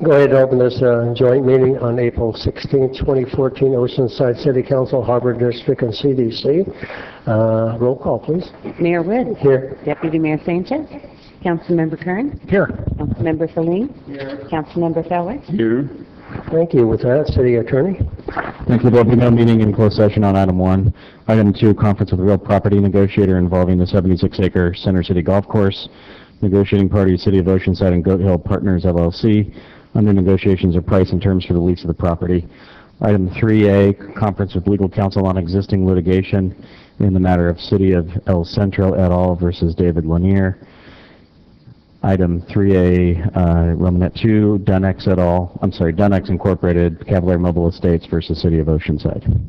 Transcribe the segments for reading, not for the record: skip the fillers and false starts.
Go ahead and open this joint meeting on April 16th, 2014, Oceanside City Council, Harbor District, and CDC. Roll call, please. Mayor Wood. Here. Deputy Mayor Sanchez. Councilmember Kern. Here. Councilmember Salim. Here. Councilmember Feller. Here. Thank you. With that, City Attorney. Thank you. There will be no meeting in closed session on item 1. Item 2, conference with real property negotiator involving the 76-acre Center City Golf Course. Negotiating party, City of Oceanside and Goat Hill Partners, LLC. Under negotiations are price and terms for the lease of the property. Item 3A, conference with legal counsel on existing litigation in the matter of City of El Centro et al. Versus David Lanier. Item 3A, Romanet 2, Dunex et al. Dunex Incorporated, Cavalier Mobile Estates versus City of Oceanside.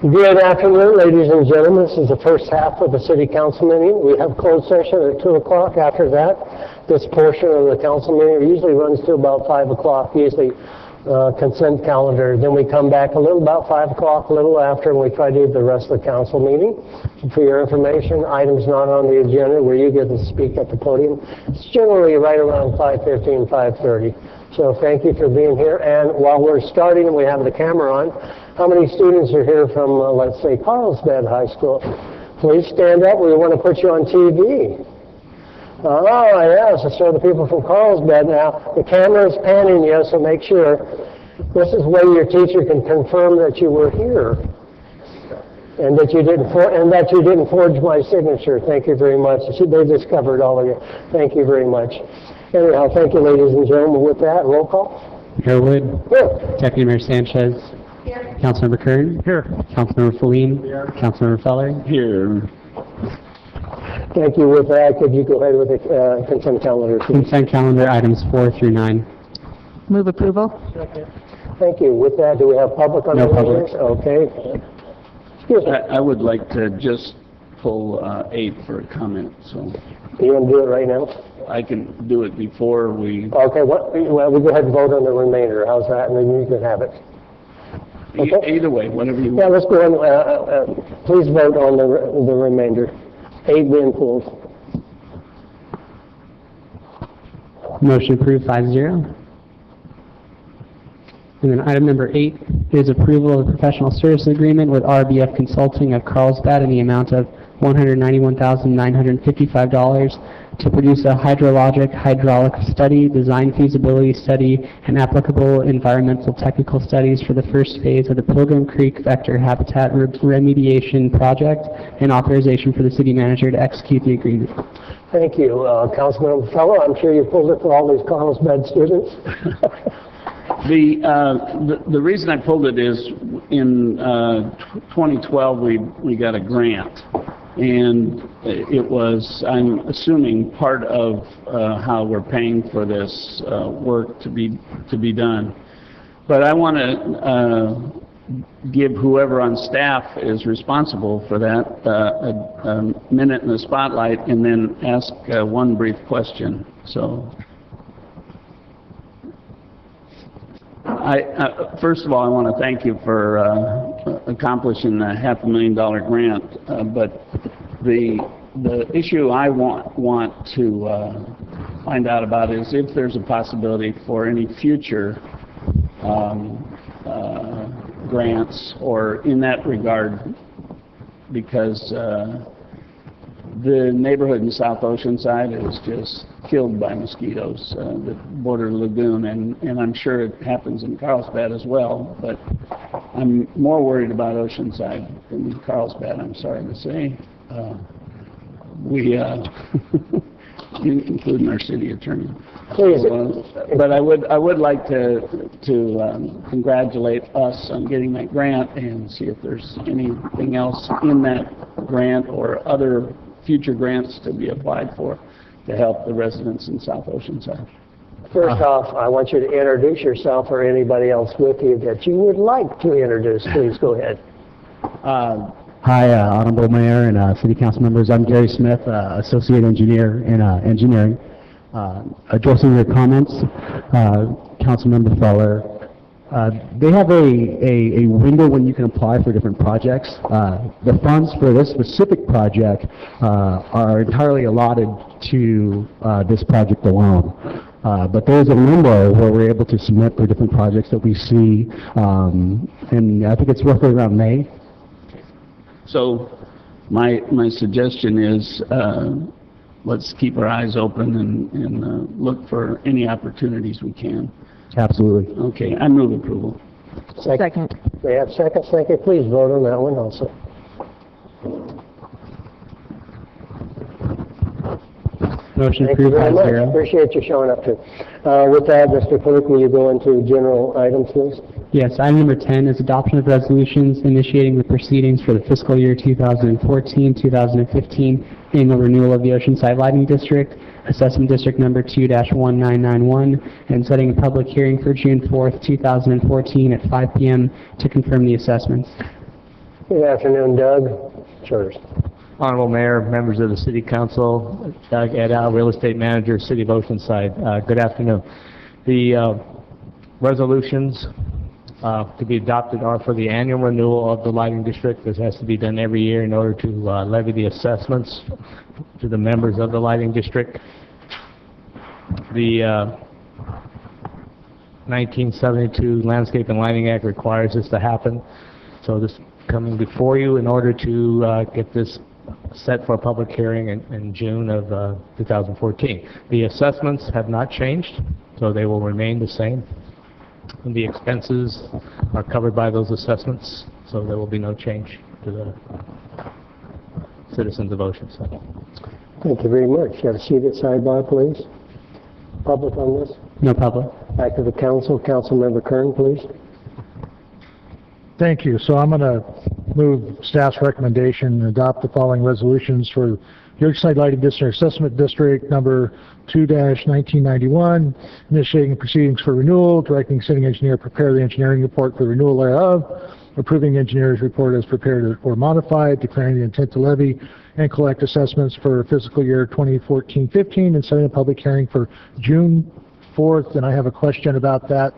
Good afternoon, ladies and gentlemen. This is the first half of the City Council meeting. We have closed session at 2 o'clock. After that, this portion of the council meeting usually runs to about 5 o'clock. Usually consent calendar. Then we come back a little about 5 o'clock, a little after, and we try to do the rest of the council meeting. For your information, items not on the agenda where you get to speak at the podium, it's generally right around 5:15, 5:30. So thank you for being here. And while we're starting and we have the camera on, how many students are here from, let's say, Carlsbad High School? Please stand up. We want to put you on TV. Oh, yes, so the people from Carlsbad. Now, the camera is panning you, so make sure. This is where your teacher can confirm that you were here and that you didn't forge my signature. Thank you very much. They discovered all of you. Thank you very much. Anyhow, thank you, ladies and gentlemen. With that, roll call. Mayor Wood. Here. Deputy Mayor Sanchez. Here. Councilmember Kern. Here. Councilmember Feline. Here. Councilmember Feller. Here. Thank you. With that, could you go ahead with the consent calendar, please? Consent calendar items 4 through 9. Move approval. Thank you. With that, do we have public on No the public. meetings? Okay. Excuse me. I would like to just pull 8 for a comment, so You want to do it right now? I can do it before we... Okay, well, we go ahead and vote on the remainder. How's that? And then you can have it. Okay. Either way, whatever you Yeah, want. let's go on. Please vote on the remainder. 8 being pulled. Motion approved 5-0. And then item number 8 is approval of the professional service agreement with RBF Consulting of Carlsbad in the amount of $191,955 to produce a hydraulic study, design feasibility study, and applicable environmental technical studies for the first phase of the Pilgrim Creek Vector Habitat Remediation Project, and authorization for the city manager to execute the agreement. Thank you, Councilman Fellow. I'm sure you pulled it for all these Carlsbad students. The reason I pulled it is in 2012 we got a grant, and it was, I'm assuming, part of how we're paying for this work to be done. But I want to give whoever on staff is responsible for that a minute in the spotlight, and then ask one brief question. So. First of all, I want to thank you for accomplishing a $500,000 grant, but the issue I want to find out about is if there's a possibility for any future grants or in that regard, because the neighborhood in South Oceanside is just killed by mosquitoes, the border lagoon, and I'm sure it happens in Carlsbad as well, but I'm more worried about Oceanside than Carlsbad, I'm sorry to say. Including our city attorney. Please. But I would like to congratulate us on getting that grant and see if there's anything else in that grant or other future grants to be applied for to help the residents in South Oceanside. First off, I want you to introduce yourself or anybody else with you that you would like to introduce. Please go ahead. Hi, Honorable Mayor and City Council members. I'm Gary Smith, Associate Engineer in Engineering. Addressing your comments, Councilmember Feller, they have a window when you can apply for different projects. The funds for this specific project are entirely allotted to this project alone. But there's a window where we're able to submit for different projects that we see, and I think it's roughly around May. So my suggestion is let's keep our eyes open and look for any opportunities we can. Absolutely. Okay, I move approval. Second. They have seconds. Thank you. Please vote on that one also. Motion Thank you approved very much. 5-0. Appreciate you showing up too. With that, Mr. Clerk, will you go into general items, please? Yes, item number 10 is adoption of resolutions initiating the proceedings for the fiscal year 2014-2015 annual renewal of the Oceanside Lighting District, Assessment District number 2-1991, and setting a public hearing for June 4th, 2014 at 5 p.m. to confirm the assessments. Good afternoon, Doug. Yours. Honorable Mayor, members of the City Council, Doug Eddow, Real Estate Manager, City of Oceanside. Good afternoon. The resolutions to be adopted are for the annual renewal of the lighting district. This has to be done every year in order to levy the assessments to the members of the lighting district. The 1972 Landscape and Lighting Act requires this to happen. So this is coming before you in order to get this set for a public hearing in June of 2014. The assessments have not changed, so they will remain the same. And the expenses are covered by those assessments, so there will be no change to the citizens of Oceanside. Thank you very much. Have a seat at sidebar, please. Public on this? No public. Back to the council. Councilmember Kern, please. Thank you. So I'm going to move staff's recommendation and adopt the following resolutions for the Oceanside Lighting District Assessment District number 2-1991, initiating proceedings for renewal, directing city engineer to prepare the engineering report for renewal thereof, approving the engineer's report as prepared or modified, declaring the intent to levy and collect assessments for fiscal year 2014-15, and setting a public hearing for June 4th. And I have a question about that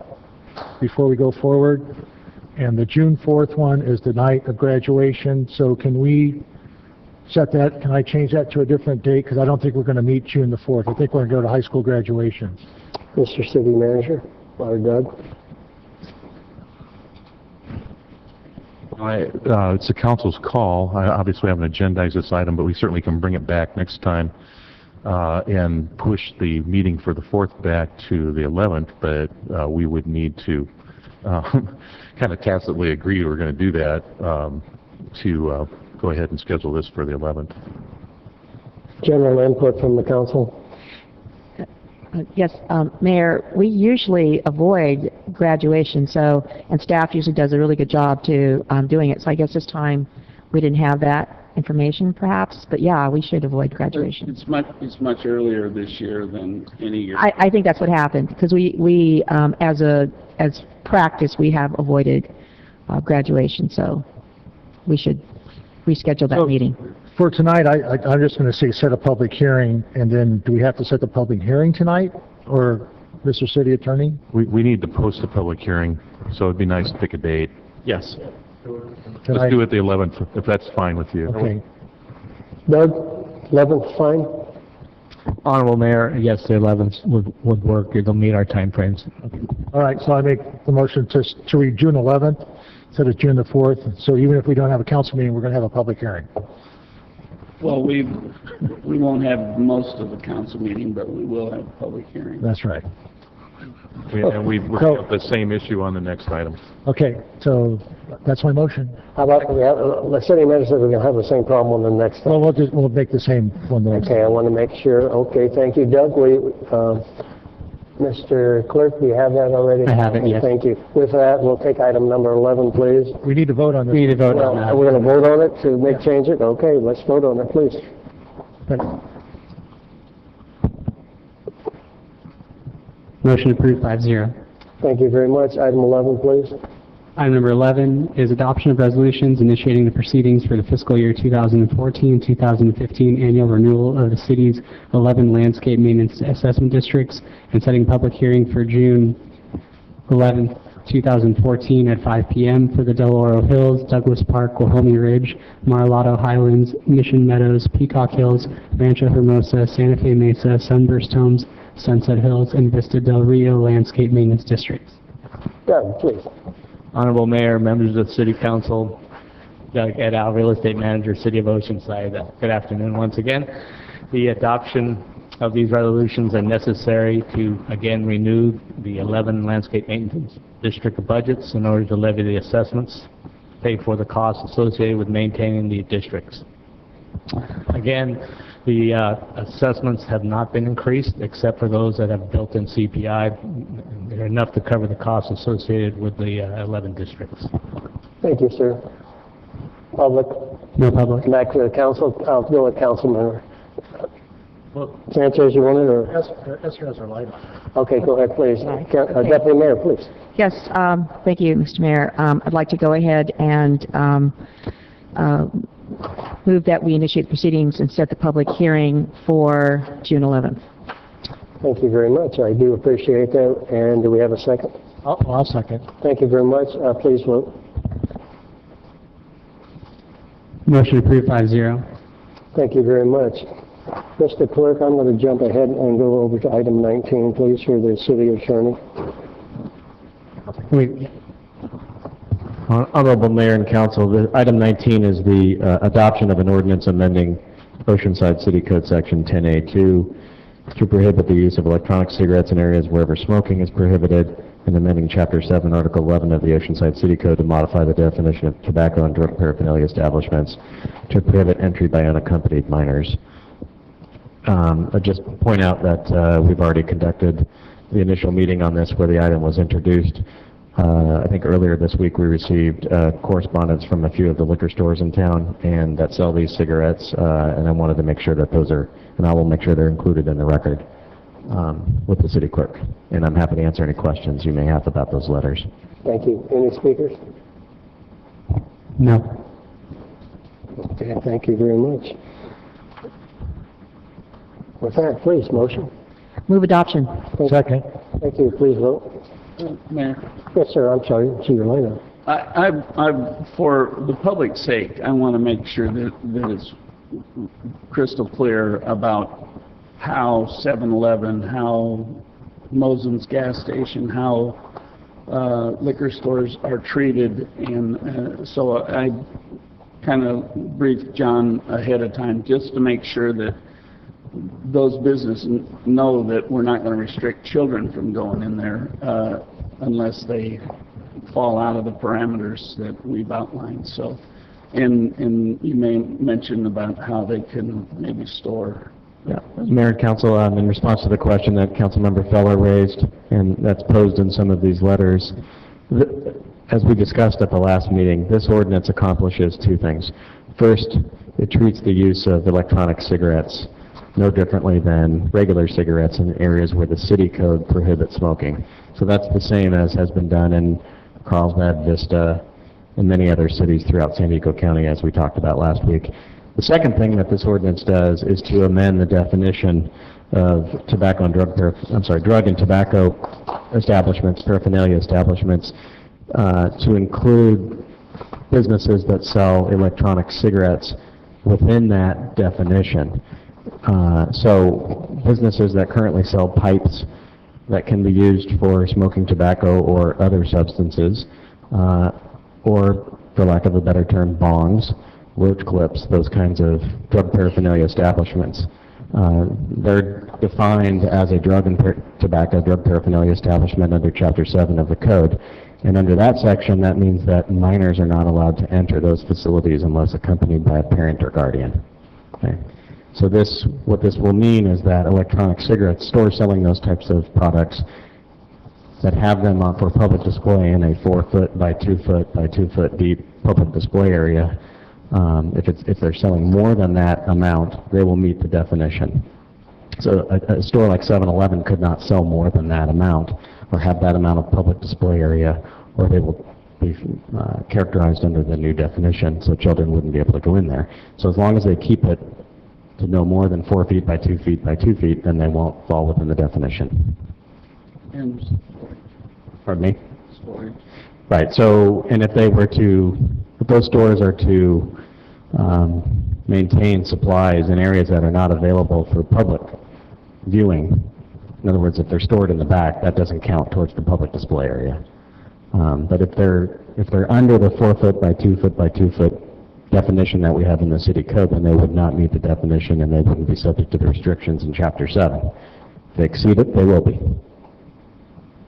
before we go forward. And the June 4th one is the night of graduation, so can we set that, can I change that to a different date? Because I don't think we're going to meet June the 4th. I think we're going to go to high school graduation. Mr. City Manager, or Doug? It's the council's call. I obviously haven't agendized this item, but we certainly can bring it back next time and push the meeting for the 4th back to the 11th, but we would need to kind of tacitly agree we're going to do that to go ahead and schedule this for the 11th. General input from the council? Yes, Mayor, we usually avoid graduation, so, and staff usually does a really good job to doing it. So I guess this time we didn't have that information perhaps, but yeah, we should avoid graduation. It's much earlier this year than any year. I think that's what happened, because we as practice, we have avoided graduation, so we should reschedule that meeting. For tonight, I'm just going to say set a public hearing, and then do we have to set the public hearing tonight, or Mr. City Attorney? We need to post a public hearing, so it'd be nice to pick a date. Yes. Let's do it the 11th, if that's fine with you. Okay. Doug, 11th fine? Honorable Mayor, yes, the 11th would work. It'll meet our timeframes. All right, so I make the motion to read June 11th instead of June the 4th. So even if we don't have a council meeting, we're going to have a public hearing. Well, we won't have most of the council meeting, but we will have a public hearing. That's right. And we're going to have the same issue on the next item. Okay, so that's my motion. How about, the city manager said we're going to have the same problem on the next time. Well, we'll make the same one the next Okay, I want to make sure. Okay, thank you, Doug. Mr. Clerk, do you have that already? I have it, yes. Thank you. With that, we'll take item number 11, please. We need to vote on this. We need to vote on Well, that. we're going to vote on it to change it? Okay, let's vote on it, please. Motion approved 5-0. Thank you very much. Item 11, please. Item number 11 is adoption of resolutions initiating the proceedings for the fiscal year 2014-2015 annual renewal of the city's 11 landscape maintenance assessment districts and setting public hearing for June 11, 2014 at 5 p.m. for the Del Oro Hills, Douglas Park, Wahomie Ridge, Mar-a-Lago Highlands, Mission Meadows, Peacock Hills, Rancho Hermosa, Santa Fe Mesa, Sunburst Homes, Sunset Hills, and Vista Del Rio landscape maintenance districts. Doug, please. Honorable Mayor, members of the City Council, Doug Eddow, Real Estate Manager, City of Oceanside. Good afternoon once again. The adoption of these resolutions are necessary to, again, renew the 11 landscape maintenance district budgets in order to levy the assessments, pay for the costs associated with maintaining the districts. Again, the assessments have not been increased except for those that have built-in CPI. They're enough to cover the costs associated with the 11 districts. Thank you, sir. Public? No public. Back to the council. I'll go with council member. Well, Answer as you want it, or? Esther has her light on. Okay, go ahead, please. Okay. Deputy Mayor, please. Yes, thank you, Mr. Mayor. I'd like to go ahead and move that we initiate proceedings and set the public hearing for June 11th. Thank you very much. I do appreciate that. And do we have a second? I'll second. Thank you very much. Please vote. Motion approved 5-0. Thank you very much. Mr. Clerk, I'm going to jump ahead and go over to item 19, please, for the city attorney. Honorable Mayor and Council, item 19 is the adoption of an ordinance amending Oceanside City Code Section 10A2 to prohibit the use of electronic cigarettes in areas wherever smoking is prohibited, and amending Chapter 7, Article 11 of the Oceanside City Code to modify the definition of tobacco and drug paraphernalia establishments to prohibit entry by unaccompanied minors. I'll just point out that we've already conducted the initial meeting on this where the item was introduced. I think earlier this week we received correspondence from a few of the liquor stores in town and that sell these cigarettes, and I wanted to make sure that those are, and I will make sure they're included in the record with the city clerk. And I'm happy to answer any questions you may have about those letters. Thank you. Any speakers? No. Okay, thank you very much. With that, please, motion. Move adoption. Second. Thank you. Please vote. Mayor, Yes, sir. I'm sorry. See your line up. for the public's sake, I want to make sure that it's crystal clear about how 7-Eleven, how Mosen's gas station, how liquor stores are treated, and so I kind of briefed John ahead of time just to make sure that those businesses know that we're not going to restrict children from going in there unless they fall out of the parameters that we've outlined. So, and you may mention about how they can maybe store. Yeah, Mayor and Council, in response to the question that Councilmember Feller raised, and that's posed in some of these letters, as we discussed at the last meeting, this ordinance accomplishes two things. First, it treats the use of electronic cigarettes no differently than regular cigarettes in areas where the city code prohibits smoking. So that's the same as has been done in Carlsbad, Vista, and many other cities throughout San Diego County, as we talked about last week. The second thing that this ordinance does is to amend the definition of drug and tobacco establishments, paraphernalia establishments, to include businesses that sell electronic cigarettes within that definition. So businesses that currently sell pipes that can be used for smoking tobacco or other substances, or for lack of a better term, bongs, roach clips, those kinds of drug paraphernalia establishments. They're defined as a drug and tobacco drug paraphernalia establishment under Chapter 7 of the Code. And under that section, that means that minors are not allowed to enter those facilities unless accompanied by a parent or guardian. Okay. So what this will mean is that electronic cigarette stores selling those types of products that have them for public display in a 4-foot by 2-foot by 2-foot deep public display area, if they're selling more than that amount, they will meet the definition. So a store like 7-Eleven could not sell more than that amount or have that amount of public display area, or they will be characterized under the new definition, so children wouldn't be able to go in there. So as long as they keep it to no more than 4 feet by 2 feet by 2 feet, then they won't fall within the definition. And Pardon me? storage. Right, so, and if those stores are to maintain supplies in areas that are not available for public viewing, in other words, if they're stored in the back, that doesn't count towards the public display area. But if they're under the 4-foot by 2-foot by 2-foot definition that we have in the city code, then they would not meet the definition and they wouldn't be subject to the restrictions in Chapter 7. If they exceed it, they will be.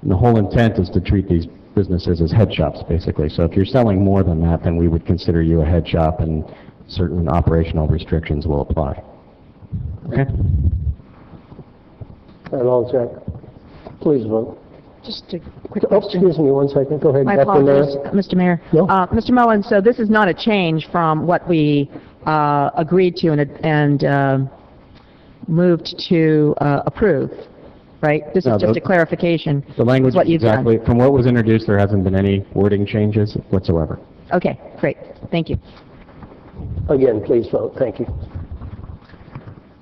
And the whole intent is to treat these businesses as head shops, basically. So if you're selling more than that, then we would consider you a head shop and certain operational restrictions will apply. Okay? And all check. Please vote. Just a quick Oh, question. excuse me one second. Go ahead, My Dr. Mayor. apologies, Mr. Mayor. No. Mr. Mullin, so this is not a change from what we agreed to and moved to approve, right? This No, is just a clarification. The language What is you've done. exactly, from what was introduced, there hasn't been any wording changes whatsoever. Okay, great. Thank you. Again, please vote. Thank you.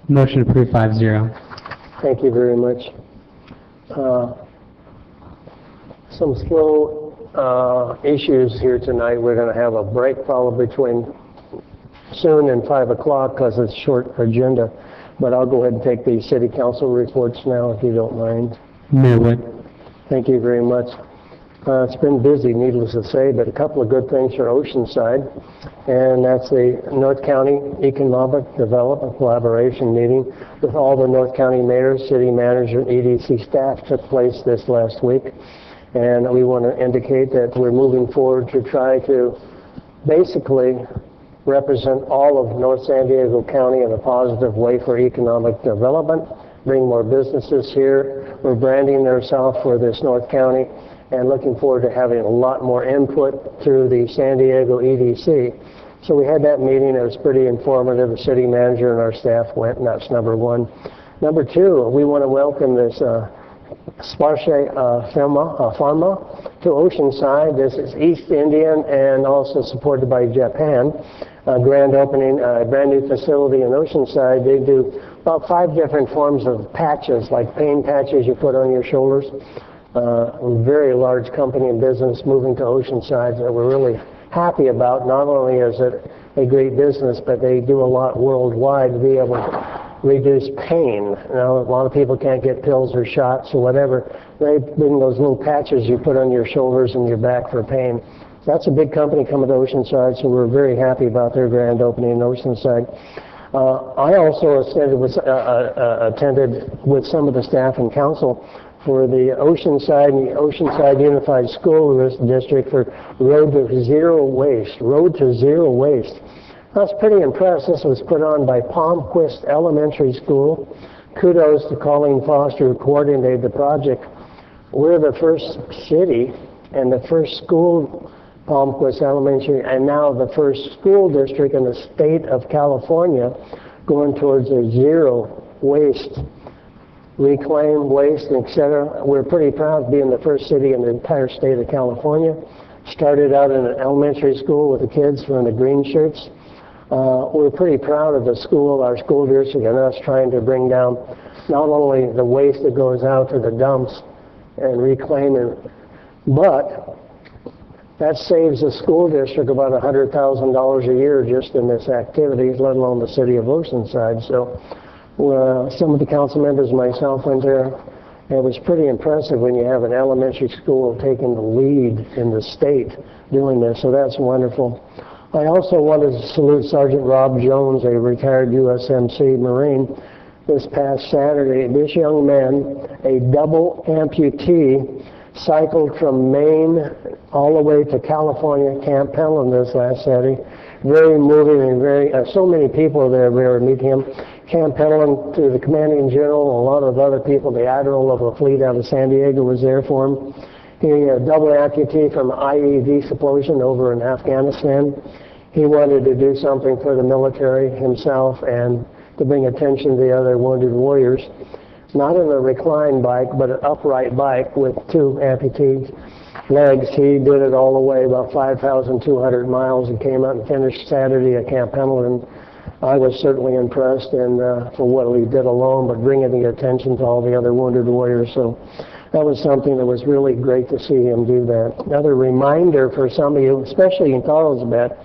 Motion approved 5-0. Thank you very much. some slow issues here tonight. We're going to have a break probably between soon and 5 o'clock because it's short agenda. But I'll go ahead and take the city council reports now, if you don't mind. Mayor Wood. Thank you very much. It's been busy, needless to say, but a couple of good things for Oceanside, and that's the North County Economic Development Collaboration meeting with all the North County mayors, city manager, and EDC staff took place this last week. And we want to indicate that we're moving forward to try to basically represent all of North San Diego County in a positive way for economic development, bring more businesses here. We're branding ourselves for this North County and looking forward to having a lot more input through the San Diego EDC. So we had that meeting. It was pretty informative. The city manager and our staff went, and that's number one. Number two, we want to welcome this Sparche Pharma to Oceanside. This is East Indian and also supported by Japan. Grand opening, a brand new facility in Oceanside. They do about 5 different forms of patches, like pain patches you put on your shoulders. A very large company and business moving to Oceanside that we're really happy about. Not only is it a great business, but they do a lot worldwide to be able to reduce pain. You know, a lot of people can't get pills or shots or whatever. They bring those little patches you put on your shoulders and your back for pain. That's a big company coming to Oceanside, so we're very happy about their grand opening in Oceanside. I also attended with some of the staff and council for the Oceanside Unified School District for Road to Zero Waste. Road to Zero Waste. I was pretty impressed. This was put on by Palmquist Elementary School. Kudos to Colleen Foster, who coordinated the project. We're the first city and the first school, Palmquist Elementary, and now the first school district in the state of California going towards a zero waste, reclaim waste, etc. We're pretty proud to be in the first city in the entire state of California. Started out in an elementary school with the kids wearing the green shirts. We're pretty proud of the school, our school district, and us trying to bring down not only the waste that goes out to the dumps and reclaim it, but that saves the school district about $100,000 a year just in this activity, let alone the city of Oceanside. So some of the council members and myself went there. It was pretty impressive when you have an elementary school taking the lead in the state doing this, so that's wonderful. I also wanted to salute Sergeant Rob Jones, a retired USMC Marine. This past Saturday, this young man, a double amputee, cycled from Maine all the way to California, Camp Pendleton this last Saturday. Very moving and so many people there to meet him. Camp Pendleton, to the commanding general, a lot of other people, the admiral of the fleet out of San Diego was there for him. He a double amputee from IED explosion over in Afghanistan. He wanted to do something for the military himself and to bring attention to the other wounded warriors. Not in a reclined bike, but an upright bike with 2 amputee legs. He did it all the way, about 5,200 miles, and came out and finished Saturday at Camp Pendleton. I was certainly impressed for what he did alone, but bringing the attention to all the other wounded warriors. So that was something that was really great to see him do that. Another reminder for some of you, especially in Carlsbad,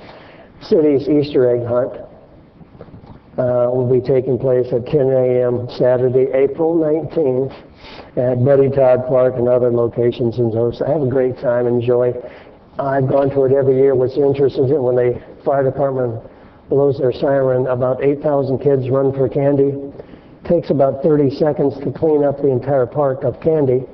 City's Easter egg hunt will be taking place at 10 a.m. Saturday, April 19th at Buddy Todd Park and other locations in Oceanside. Have a great time, enjoy. I've gone to it every year. What's interesting is when the fire department blows their siren, about 8,000 kids run for candy. It takes about 30 seconds to clean up the entire park of candy.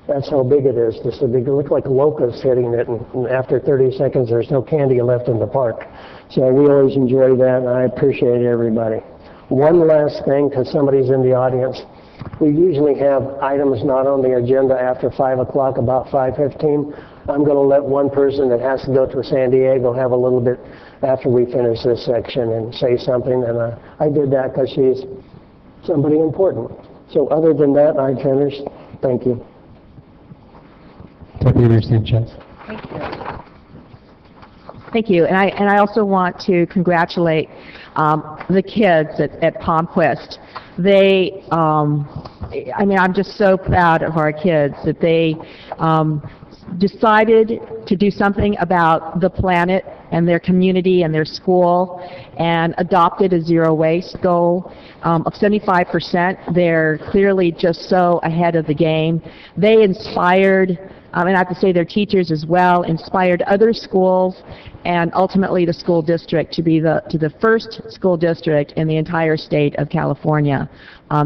That's how big it is. Just a big, it looks like locusts hitting it, and after 30 seconds, there's no candy left in the park. So we always enjoy that, and I appreciate everybody. One last thing, because somebody's in the audience. We usually have items not on the agenda after 5 o'clock, about 5:15. I'm going to let one person that has to go to San Diego have a little bit after we finish this section and say something, and I did that because she's somebody important. So other than that, I finished. Thank you. Deputy Mayor Sanchez. Thank you. And I also want to congratulate the kids at Palmquist. They, I mean, I'm just so proud of our kids that they decided to do something about the planet and their community and their school and adopted a zero waste goal of 75%. They're clearly just so ahead of the game. They inspired, and I have to say their teachers as well, inspired other schools and ultimately the school district to be the first school district in the entire state of California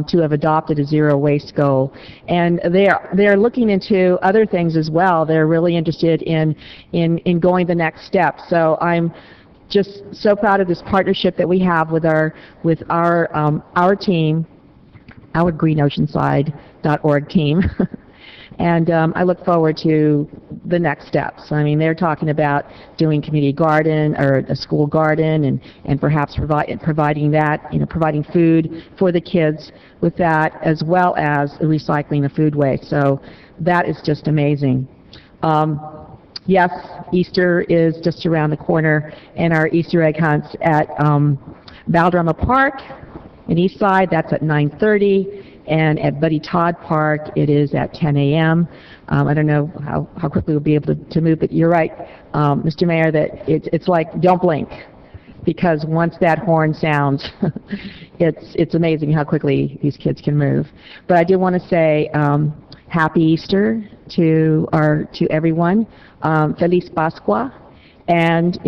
to have adopted a zero waste goal. And they're looking into other things as well. They're really interested in going the next step. So I'm just so proud of this partnership that we have with our team, our GreenOceanside.org team. And I look forward to the next steps. I mean, they're talking about doing community garden or a school garden and perhaps providing that, providing food for the kids with that, as well as the recycling of food waste. So that is just amazing. Yes, Easter is just around the corner, and our Easter egg hunts at Valderrama Park in Eastside, that's at 9:30. And at Buddy Todd Park, it is at 10 a.m. I don't know how quickly we'll be able to move, but you're right, Mr. Mayor, that it's like, don't blink, because once that horn sounds, it's amazing how quickly these kids can move. But I do want to say Happy Easter to everyone. Feliz Pascua, and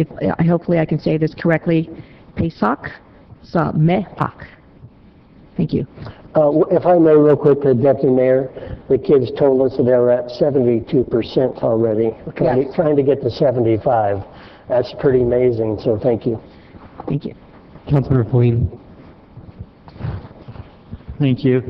hopefully I can say this correctly, Pesach, Samech. Thank you. If I may, real quick, Deputy Mayor, the kids told us that they were at 72% already. We're trying to get to 75. That's pretty amazing, so thank you. Thank you. Councilmember Pauline. Thank you.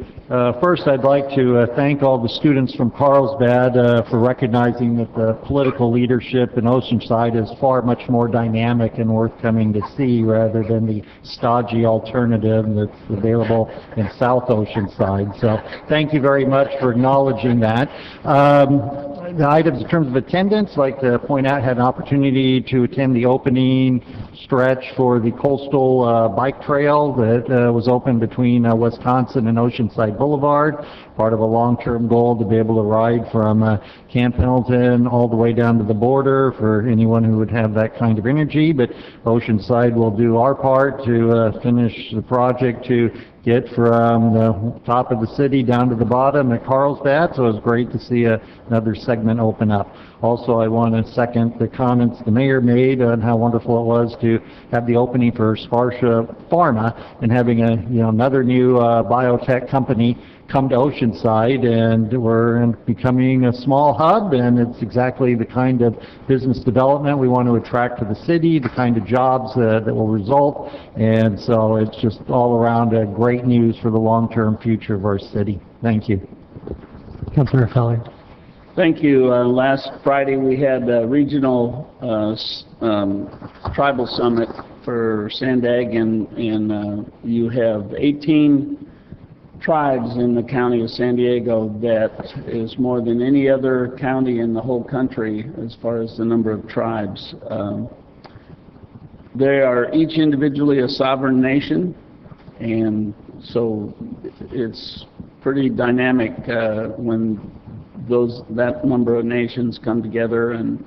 First, I'd like to thank all the students from Carlsbad for recognizing that the political leadership in Oceanside is far much more dynamic and worth coming to see rather than the stodgy alternative that's available in South Oceanside. So thank you very much for acknowledging that. The items in terms of attendance, I'd like to point out, I had an opportunity to attend the opening stretch for the coastal bike trail that was opened between Wisconsin and Oceanside Boulevard, part of a long-term goal to be able to ride from Camp Pendleton all the way down to the border for anyone who would have that kind of energy. But Oceanside will do our part to finish the project to get from the top of the city down to the bottom at Carlsbad, so it was great to see another segment open up. Also, I want to second the comments the mayor made on how wonderful it was to have the opening for Sparsha Pharma and having another new biotech company come to Oceanside, and we're becoming a small hub, and it's exactly the kind of business development we want to attract to the city, the kind of jobs that will result, and so it's just all around great news for the long-term future of our city. Thank you. Councilmember Feller. Thank you. Last Friday we had a regional tribal summit for Sandag, and you have 18 tribes in the county of San Diego. That is more than any other county in the whole country as far as the number of tribes. They are each individually a sovereign nation, and so it's pretty dynamic when that number of nations come together, and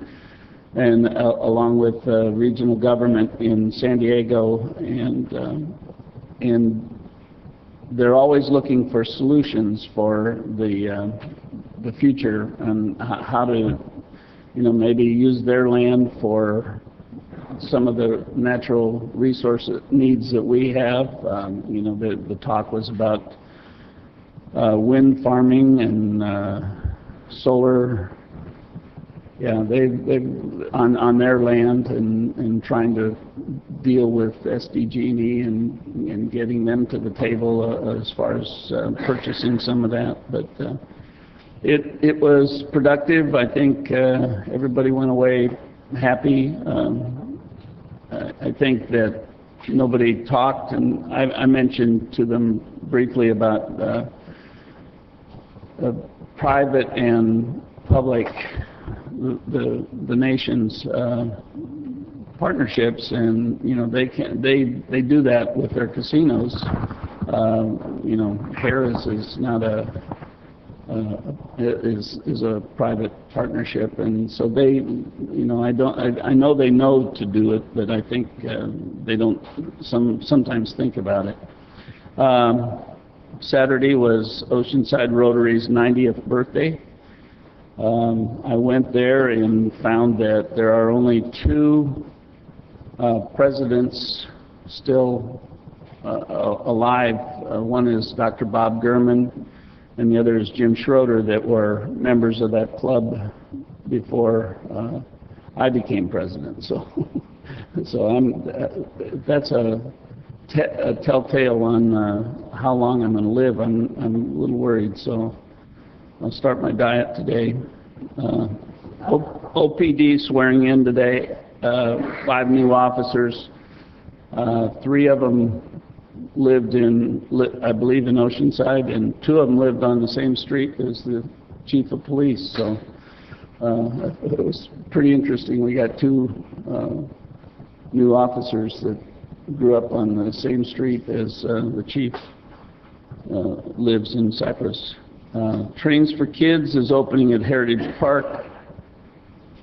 along with regional government in San Diego, and they're always looking for solutions for the future and how to, maybe use their land for some of the natural resource needs that we have. The talk was about wind farming and solar. Yeah, they've on their land and trying to deal with SDG&E and getting them to the table as far as purchasing some of that. But it was productive. I think everybody went away happy. I think that nobody talked, and I mentioned to them briefly about private and public, the nation's partnerships, and they do that with their casinos, Harris is not is a private partnership, and so they, I know they know to do it, but I think they don't sometimes think about it. Saturday was Oceanside Rotary's 90th birthday. I went there and found that there are only 2 presidents still alive. One is Dr. Bob Gurman, and the other is Jim Schroeder, that were members of that club before I became president. So, that's a telltale on how long I'm going to live. I'm a little worried, so I'll start my diet today. OPD swearing in today, 5 new officers. 3 of them lived I believe in Oceanside, and 2 of them lived on the same street as the chief of police. So it was pretty interesting. We got 2 new officers that grew up on the same street as the chief lives in Cypress. Trains for Kids is opening at Heritage Park.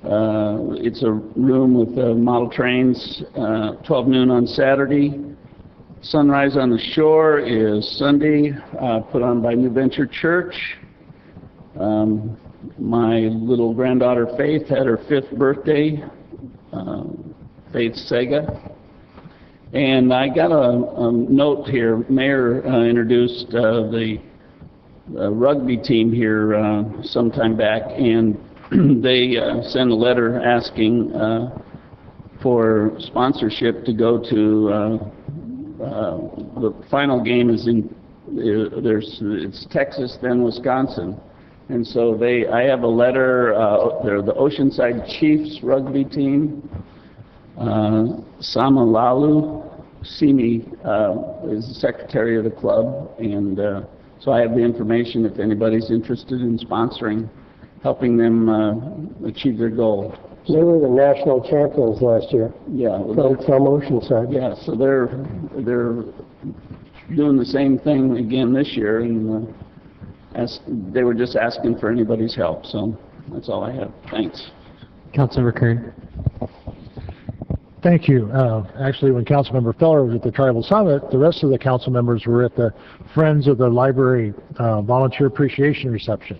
It's a room with model trains, 12 noon on Saturday. Sunrise on the Shore is Sunday, put on by New Venture Church. My little granddaughter Faith had her 5th birthday, Faith Sega. And I got a note here. Mayor introduced the rugby team here sometime back, and they sent a letter asking for sponsorship to go to the final game is it's Texas, then Wisconsin. And so I have a letter, they're the Oceanside Chiefs rugby team. Samalalu Simi is the secretary of the club, and so I have the information if anybody's interested in sponsoring, helping them achieve their goal. They were the national champions last year. Yeah, From Oceanside. yeah. So they're doing the same thing again this year, and they were just asking for anybody's help. So that's all I have. Thanks. Councilmember Kern. Thank you. Actually, when Councilmember Feller was at the Tribal Summit, the rest of the council members were at the Friends of the Library Volunteer Appreciation Reception,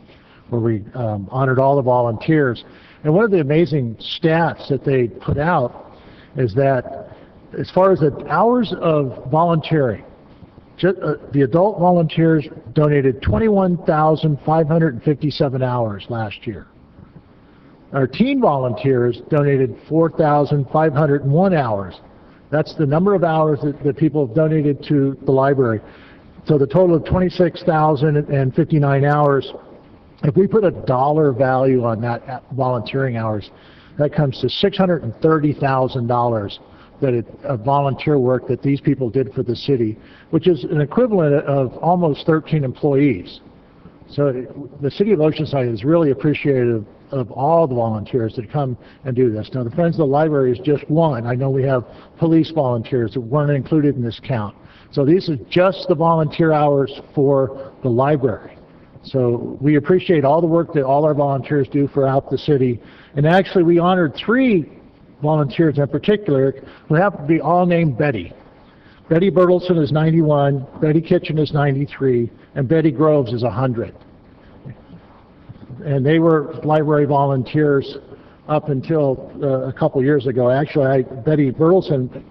where we honored all the volunteers. And one of the amazing stats that they put out is that as far as the hours of volunteering, the adult volunteers donated 21,557 hours last year. Our teen volunteers donated 4,501 hours. That's the number of hours that people have donated to the library. So the total of 26,059 hours. If we put a dollar value on that volunteering hours, that comes to $630,000 of volunteer work that these people did for the city, which is an equivalent of almost 13 employees. So the city of Oceanside is really appreciative of all the volunteers that come and do this. Now, the Friends of the Library is just one. I know we have police volunteers that weren't included in this count. So these are just the volunteer hours for the library. So we appreciate all the work that all our volunteers do throughout the city. And actually, we honored 3 volunteers in particular who happen to be all named Betty. Betty Bertelson is 91, Betty Kitchen is 93, and Betty Groves is 100. And they were library volunteers up until a couple years ago. Actually, Betty Bertelson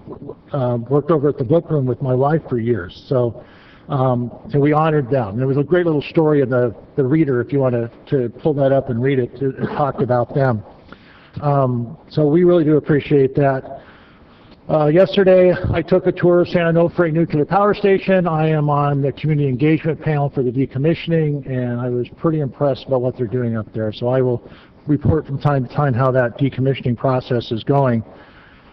worked over at the book room with my wife for years. So we honored them. There was a great little story in the Reader, if you want to pull that up and read it. It talked about them. So we really do appreciate that. Yesterday, I took a tour of San Onofre Nuclear Power Station. I am on the community engagement panel for the decommissioning, and I was pretty impressed by what they're doing up there. So I will report from time to time how that decommissioning process is going.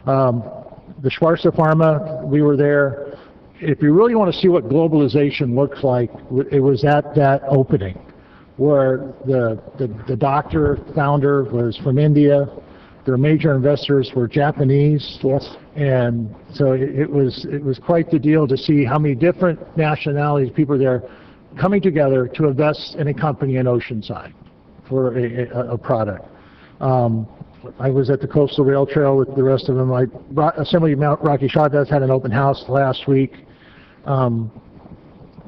The Schwarzer Pharma, we were there. If you really want to see what globalization looks like, it was at that opening, where the doctor founder was from India, their major investors were Japanese. Yes. And so it was quite the deal to see how many different nationalities, people there coming together to invest in a company in Oceanside for a product. I was at the Coastal Rail Trail with the rest of them. Assembly Mount Rocky Chavez had an open house last week,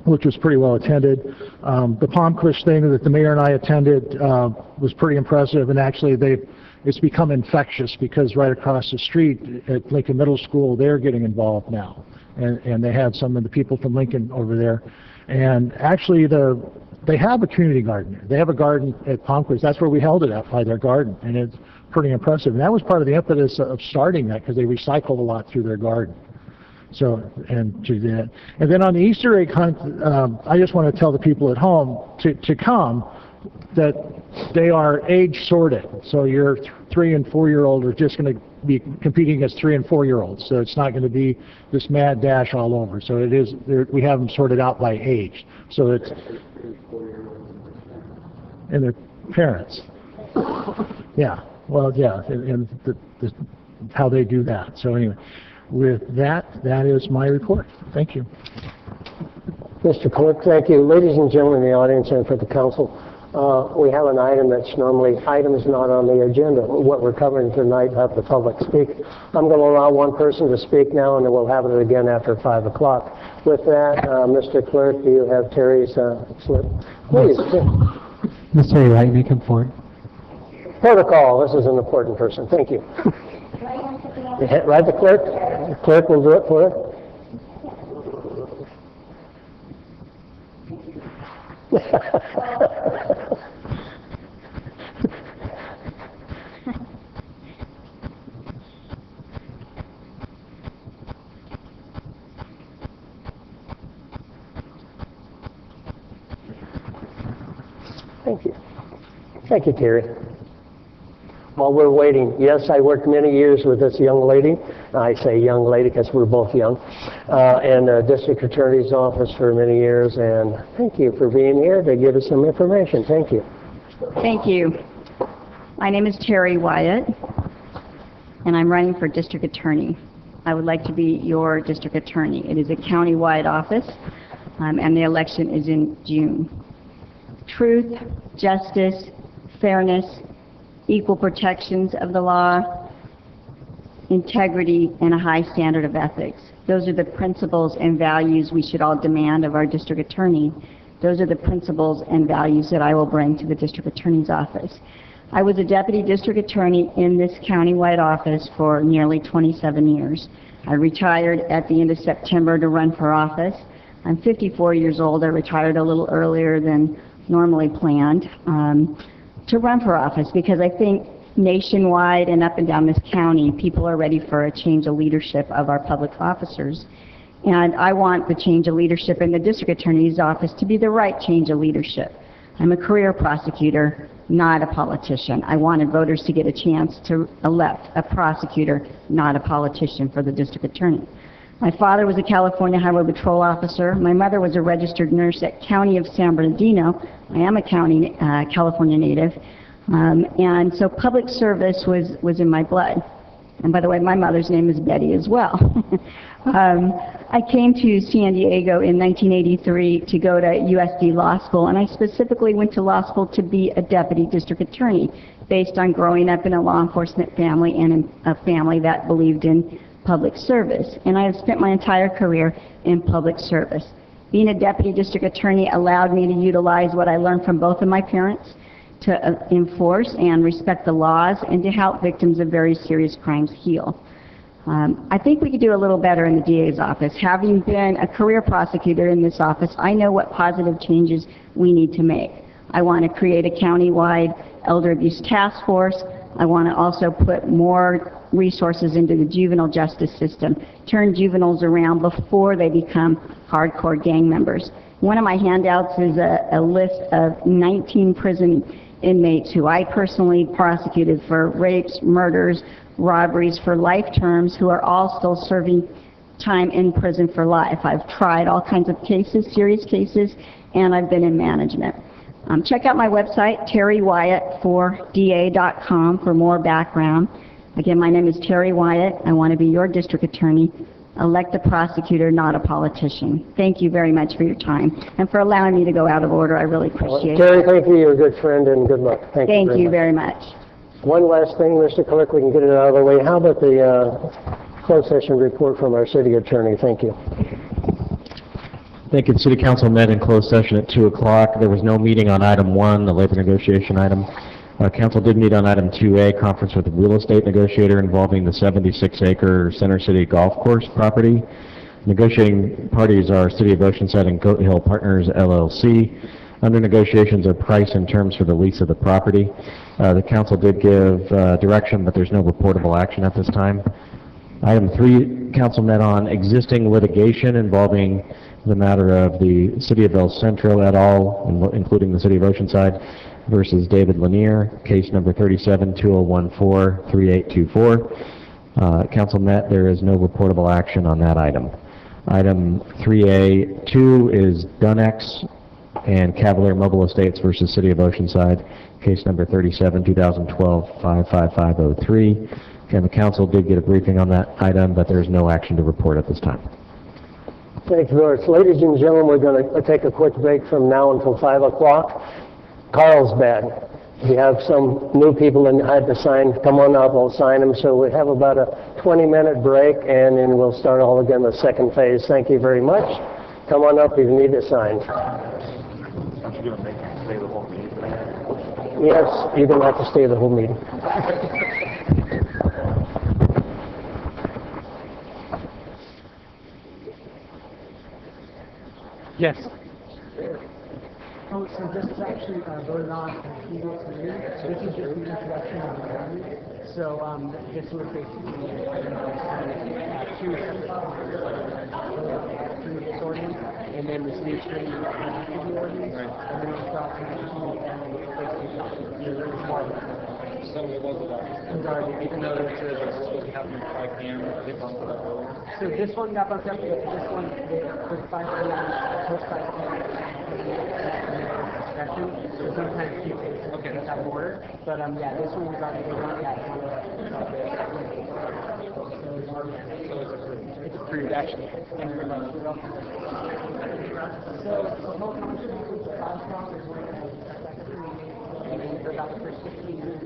which was pretty well attended. The Palm Kush thing that the mayor and I attended was pretty impressive, and actually it's become infectious because right across the street at Lincoln Middle School, they're getting involved now. And they had some of the people from Lincoln over there. And actually they have a community garden. They have a garden at Palm Kush. That's where we held it at, by their garden. And it's pretty impressive. And that was part of the impetus of starting that, because they recycled a lot through their garden. So, and to that. And then on the Easter egg hunt, I just want to tell the people at home to come, that they are age sorted. So your 3 and 4 year old are just going to be competing against 3 and 4 year olds. So it's not going to be this mad dash all over. So it is, we have them sorted out by age. So it's, and their parents. Yeah, well, yeah, and how they do that. So anyway, with that, that is my report. Thank you. Mr. Clerk, thank you. Ladies and gentlemen in the audience and for the council, we have an item that's normally items not on the agenda. What we're covering tonight, have the public speak. I'm going to allow one person to speak now, and then we'll have it again after 5 o'clock. With that, Mr. Clerk, do you have Terry's slip? Please. Ms. Terry Wright, may come forward. Protocol. This is an important person. Thank you. Right, the clerk? The clerk will do it for her. Thank you. Thank you, Terry. While we're waiting, yes, I worked many years with this young lady. I say young lady because we're both young. In the district attorney's office for many years, and thank you for being here to give us some information. Thank you. Thank you. My name is Terry Wyatt, and I'm running for district attorney. I would like to be your district attorney. It is a county-wide office, and the election is in June. Truth, justice, fairness, equal protections of the law, integrity, and a high standard of ethics. Those are the principles and values we should all demand of our district attorney. Those are the principles and values that I will bring to the district attorney's office. I was a deputy district attorney in this county-wide office for nearly 27 years. I retired at the end of September to run for office. I'm 54 years old. I retired a little earlier than normally planned to run for office because I think nationwide and up and down this county, people are ready for a change of leadership of our public officers. And I want the change of leadership in the district attorney's office to be the right change of leadership. I'm a career prosecutor, not a politician. I wanted voters to get a chance to elect a prosecutor, not a politician, for the district attorney. My father was a California Highway Patrol officer. My mother was a registered nurse at County of San Bernardino. I am a California native. And so public service was in my blood. And by the way, my mother's name is Betty as well. I came to San Diego in 1983 to go to USD Law School, and I specifically went to law school to be a deputy district attorney based on growing up in a law enforcement family and in a family that believed in public service. And I have spent my entire career in public service. Being a deputy district attorney allowed me to utilize what I learned from both of my parents to enforce and respect the laws and to help victims of very serious crimes heal. I think we could do a little better in the DA's office. Having been a career prosecutor in this office, I know what positive changes we need to make. I want to create a county-wide elder abuse task force. I want to also put more resources into the juvenile justice system, turn juveniles around before they become hardcore gang members. One of my handouts is a list of 19 prison inmates who I personally prosecuted for rapes, murders, robberies for life terms, who are all still serving time in prison for life. I've tried all kinds of cases, serious cases, and I've been in management. Check out my website, terrywyatt4da.com, for more background. Again, my name is Terry Wyatt. I want to be your district attorney. Elect a prosecutor, not a politician. Thank you very much for your time and for allowing me to go out of order. I really appreciate it. Terry, thank you. You're a good friend, and good luck. Thank you very much. One last thing, Mr. Clerk, we can get it out of the way. How about the closed session report from our city attorney? Thank you. Thank you. The City Council met in closed session at 2 o'clock. There was no meeting on item 1, the labor negotiation item. Council did meet on item 2A, conference with the real estate negotiator involving the 76-acre Center City Golf Course property. Negotiating parties are City of Oceanside and Goat Hill Partners, LLC. Under negotiations are price and terms for the lease of the property. The council did give direction, but there's no reportable action at this time. Item 3, council met on existing litigation involving the matter of the City of El Centro et al., including the City of Oceanside, versus David Lanier, case number 37-2014-3824. Council met. There is no reportable action on that item. Item 3A2 is Dunex and Cavalier Mobile Estates versus City of Oceanside, case number 37-2012-55503. Again, the council did get a briefing on that item, but there is no action to report at this time. Thank you very much. Ladies and gentlemen, we're going to take a quick break from now until 5 o'clock. Carlsbad. We have some new people that had to sign. Come on up, we'll sign them. So we have about a 20-minute break, and then we'll start all again the second phase. Thank you very much. Come on up if you need it signed. Yes, you're going to have to stay the whole meeting. Yes. So this is actually voted on in this is just the introduction of the amendment. So this would basically two ordinance, and then the city attorney would act the ordinance, and then it would drop to the So it was adopted. Even though it's supposed to happen at 5 p.m. So this one got bumped up, but this one, the 5 p.m. post 5 p.m. discussion, so sometimes people get out of order. But yeah, this one was already So it's approved, actually. Thank you very much. So the whole conversation is about the first 15 minutes.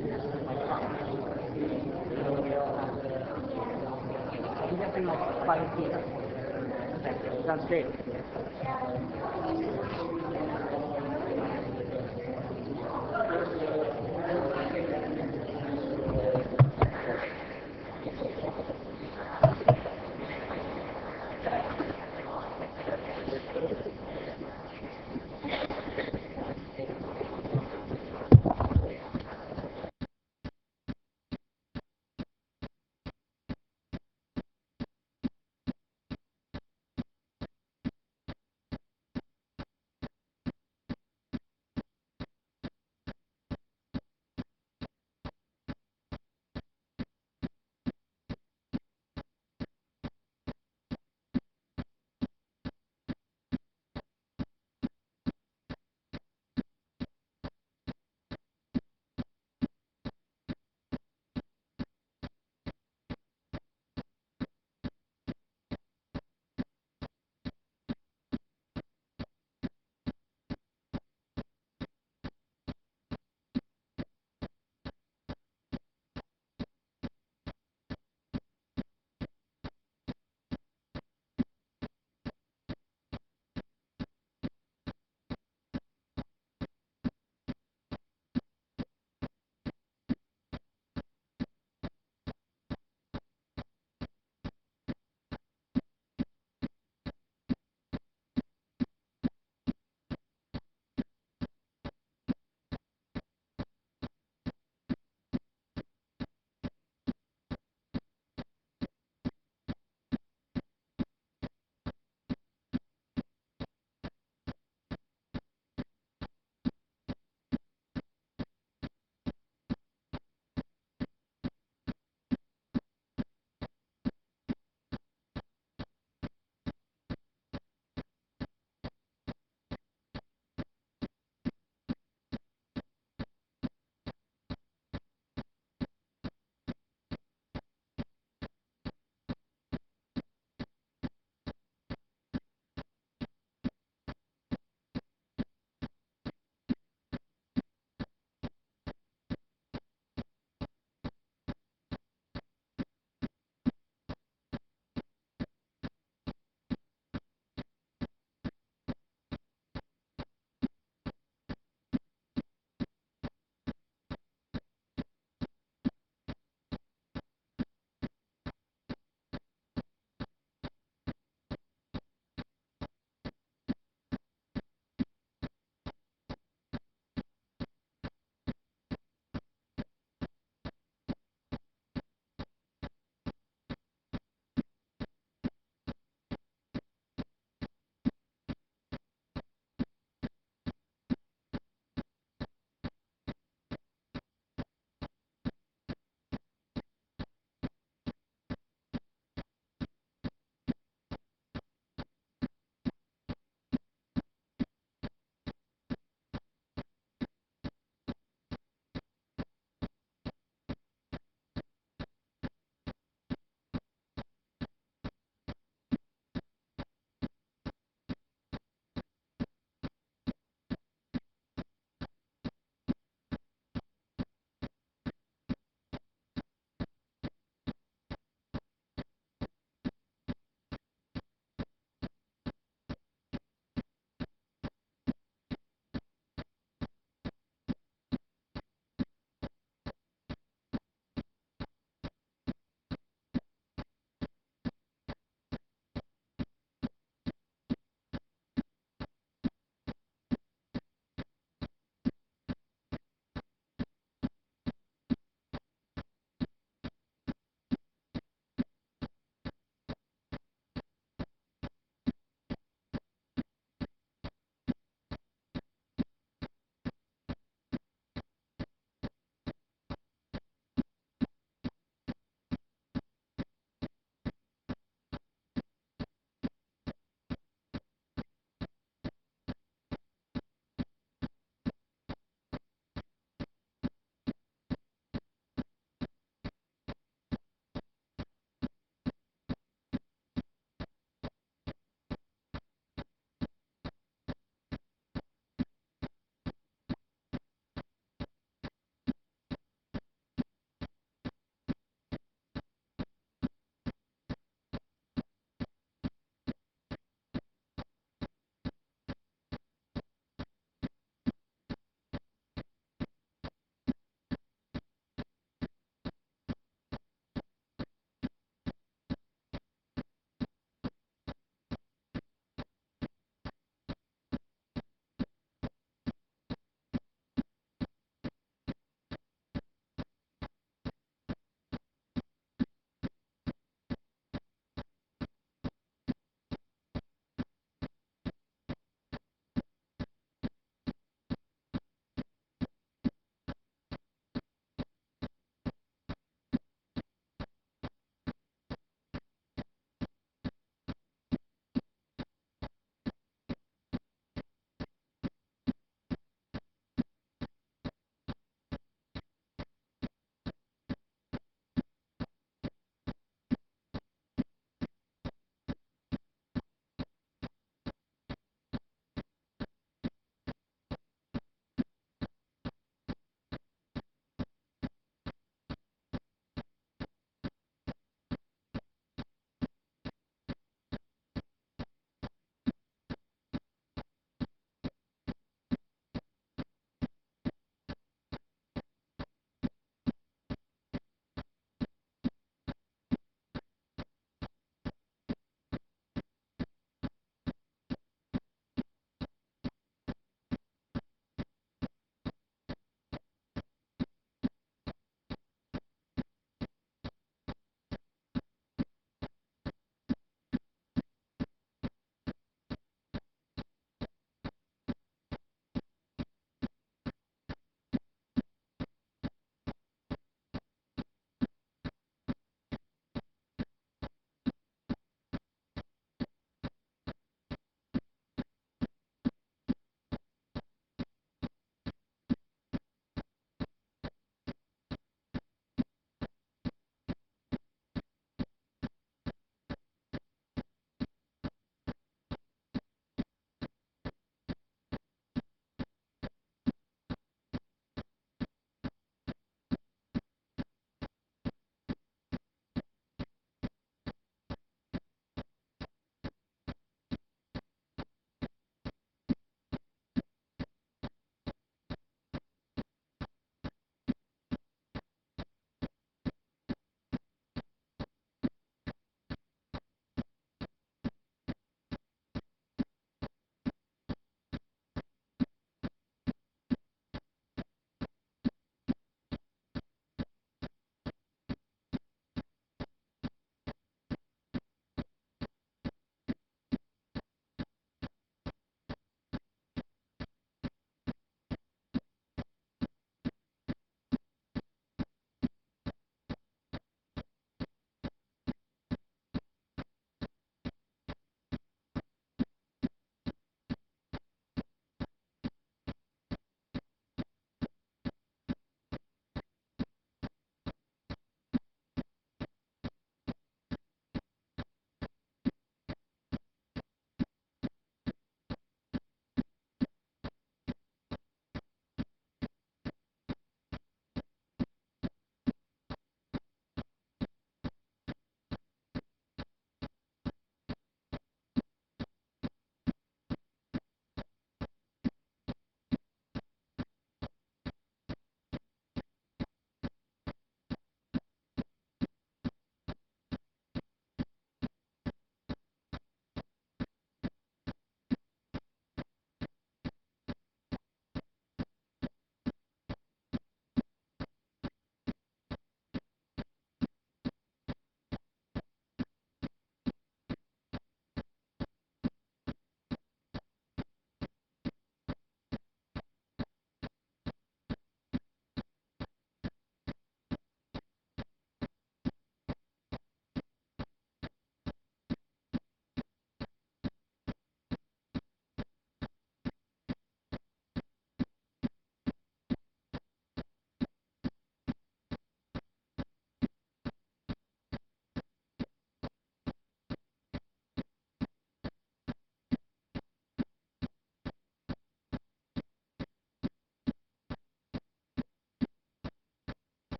I'm guessing like 5 p.m. Okay, sounds great.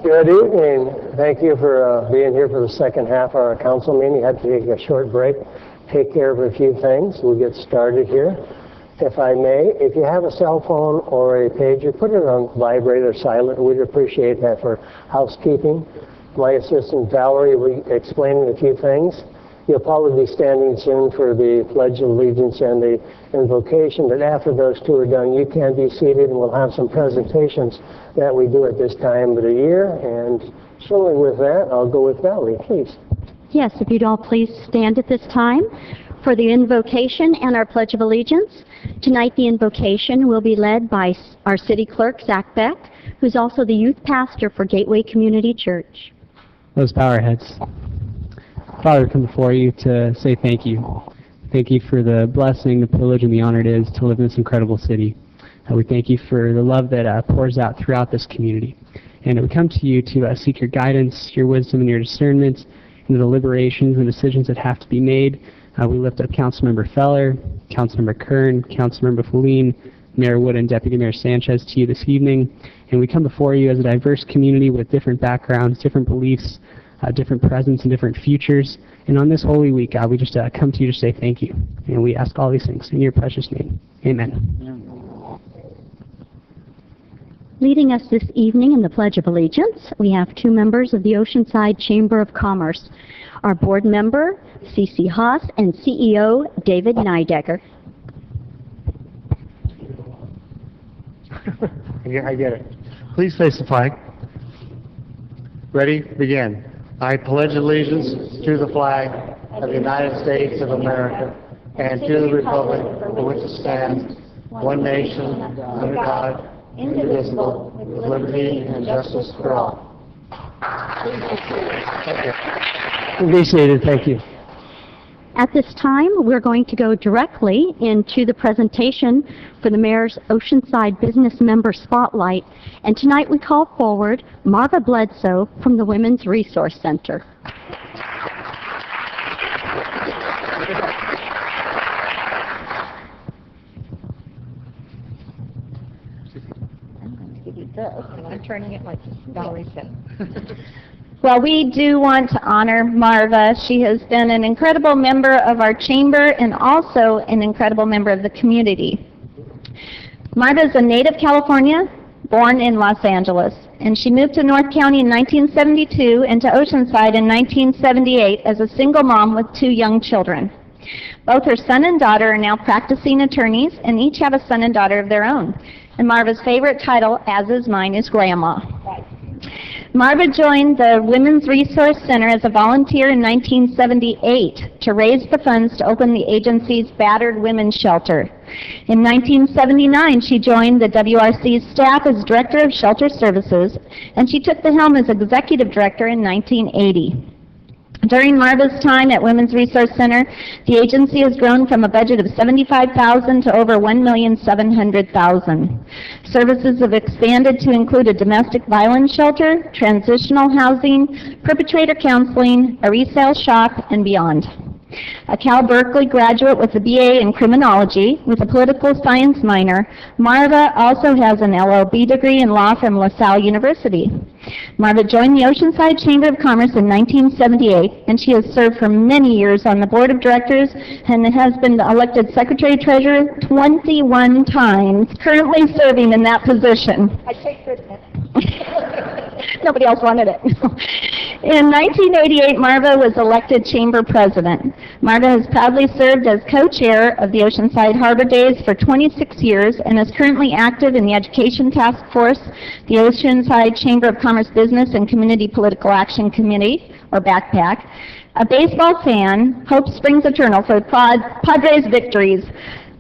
Good evening. Thank you for being here for the second half of our council meeting. I had to take a short break, take care of a few things. We'll get started here. If I may, if you have a cell phone or a pager, put it on vibrate or silent. We'd appreciate that for housekeeping. My assistant Valerie will be explaining a few things. You'll probably be standing soon for the Pledge of Allegiance and the invocation, but after those two are done, you can be seated, and we'll have some presentations that we do at this time of the year. And certainly with that, I'll go with Valerie, please. Yes, if you'd all please stand at this time for the invocation and our Pledge of Allegiance. Tonight the invocation will be led by our City Clerk, Zach Beck, who's also the youth pastor for Gateway Community Church. Let's bow our heads. Father, we come before you to say thank you. Thank you for the blessing, the privilege, and the honor it is to live in this incredible city. We thank you for the love that pours out throughout this community. And we come to you to seek your guidance, your wisdom, and your discernment in the deliberations and decisions that have to be made. We lift up Councilmember Feller, Councilmember Kern, Councilmember Feline, Mayor Wood, and Deputy Mayor Sanchez to you this evening. And we come before you as a diverse community with different backgrounds, different beliefs, different presents, and different futures. And on this Holy Week, we just come to you to say thank you. And we ask all these things in your precious name. Amen. Leading us this evening in the Pledge of Allegiance, we have two members of the Oceanside Chamber of Commerce, our board member, C.C. Haas, and CEO, David Neidecker. I get it. Please face the flag. Ready? Begin. I pledge allegiance to the flag of the United States of America and to the republic for which it stands, one nation, under God, indivisible, with liberty and justice for all. Thank you. Be seated. Thank you. At this time, we're going to go directly into the presentation for the Mayor's Oceanside Business Member Spotlight. And tonight we call forward Marva Bledsoe from the Women's Resource Center. I'm going to give you this, and I'm turning it like Valerie said. Well, we do want to honor Marva. She has been an incredible member of our chamber and also an incredible member of the community. Marva is a native California, born in Los Angeles, and she moved to North County in 1972 and to Oceanside in 1978 as a single mom with two young children. Both her son and daughter are now practicing attorneys and each have a son and daughter of their own. And Marva's favorite title, as is mine, is Grandma. Marva joined the Women's Resource Center as a volunteer in 1978 to raise the funds to open the agency's battered women's shelter. In 1979, she joined the WRC's staff as Director of Shelter Services, and she took the helm as Executive Director in 1980. During Marva's time at Women's Resource Center, the agency has grown from a budget of $75,000 to over $1,700,000. Services have expanded to include a domestic violence shelter, transitional housing, perpetrator counseling, a resale shop, and beyond. A Cal Berkeley graduate with a BA in criminology with a political science minor, Marva also has an LLB degree in law from LaSalle University. Marva joined the Oceanside Chamber of Commerce in 1978, and she has served for many years on the board of directors and has been elected secretary-treasurer 21 times, currently serving in that position. I take credit. Nobody else wanted it. In 1988, Marva was elected chamber president. Marva has proudly served as co-chair of the Oceanside Harbor Days for 26 years and is currently active in the Education Task Force, the Oceanside Chamber of Commerce Business and Community Political Action Committee, or BACPAC. A baseball fan, hope springs eternal for Padres victories.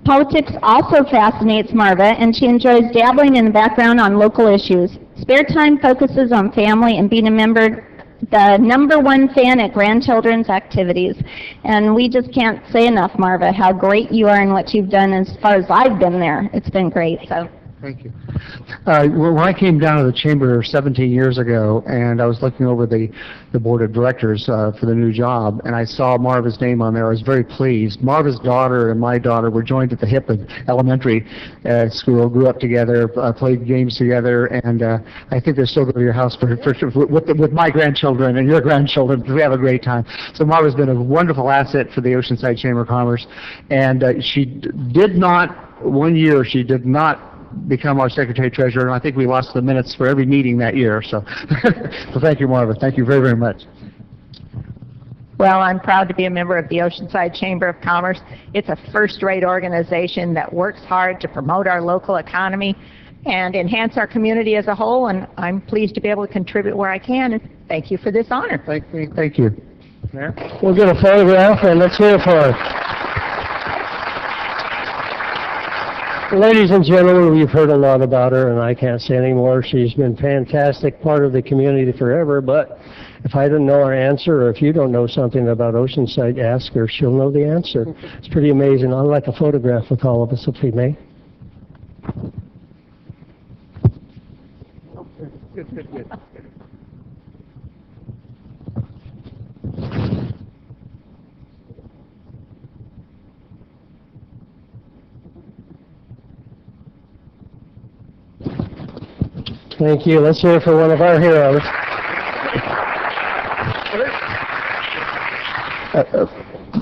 Politics also fascinates Marva, and she enjoys dabbling in the background on local issues. Spare time focuses on family and being a member, the #1 fan at grandchildren's activities. And we just can't say enough, Marva, how great you are and what you've done as far as I've been there. It's been great. So, Thank you. When I came down to the chamber 17 years ago, and I was looking over the board of directors for the new job, and I saw Marva's name on there, I was very pleased. Marva's daughter and my daughter were joined at the hip at elementary school, grew up together, played games together, and I think they're still going to your house with my grandchildren and your grandchildren, because we have a great time. So Marva's been a wonderful asset for the Oceanside Chamber of Commerce, and she did not, one year, she did not become our secretary-treasurer, and I think we lost the minutes for every meeting that year. So, so thank you, Marva. Thank you very, very much. Well, I'm proud to be a member of the Oceanside Chamber of Commerce. It's a first-rate organization that works hard to promote our local economy and enhance our community as a whole, and I'm pleased to be able to contribute where I can, and thank you for this honor. Thank you. Mayor? We'll get a photograph, and let's hear it for her. Ladies and gentlemen, we've heard a lot about her, and I can't say any more. She's been a fantastic part of the community forever, but if I didn't know her answer, or if you don't know something about Oceanside, ask her. She'll know the answer. It's pretty amazing. I'd like a photograph with all of us, if we may. Good. Thank you. Let's hear it for one of our heroes.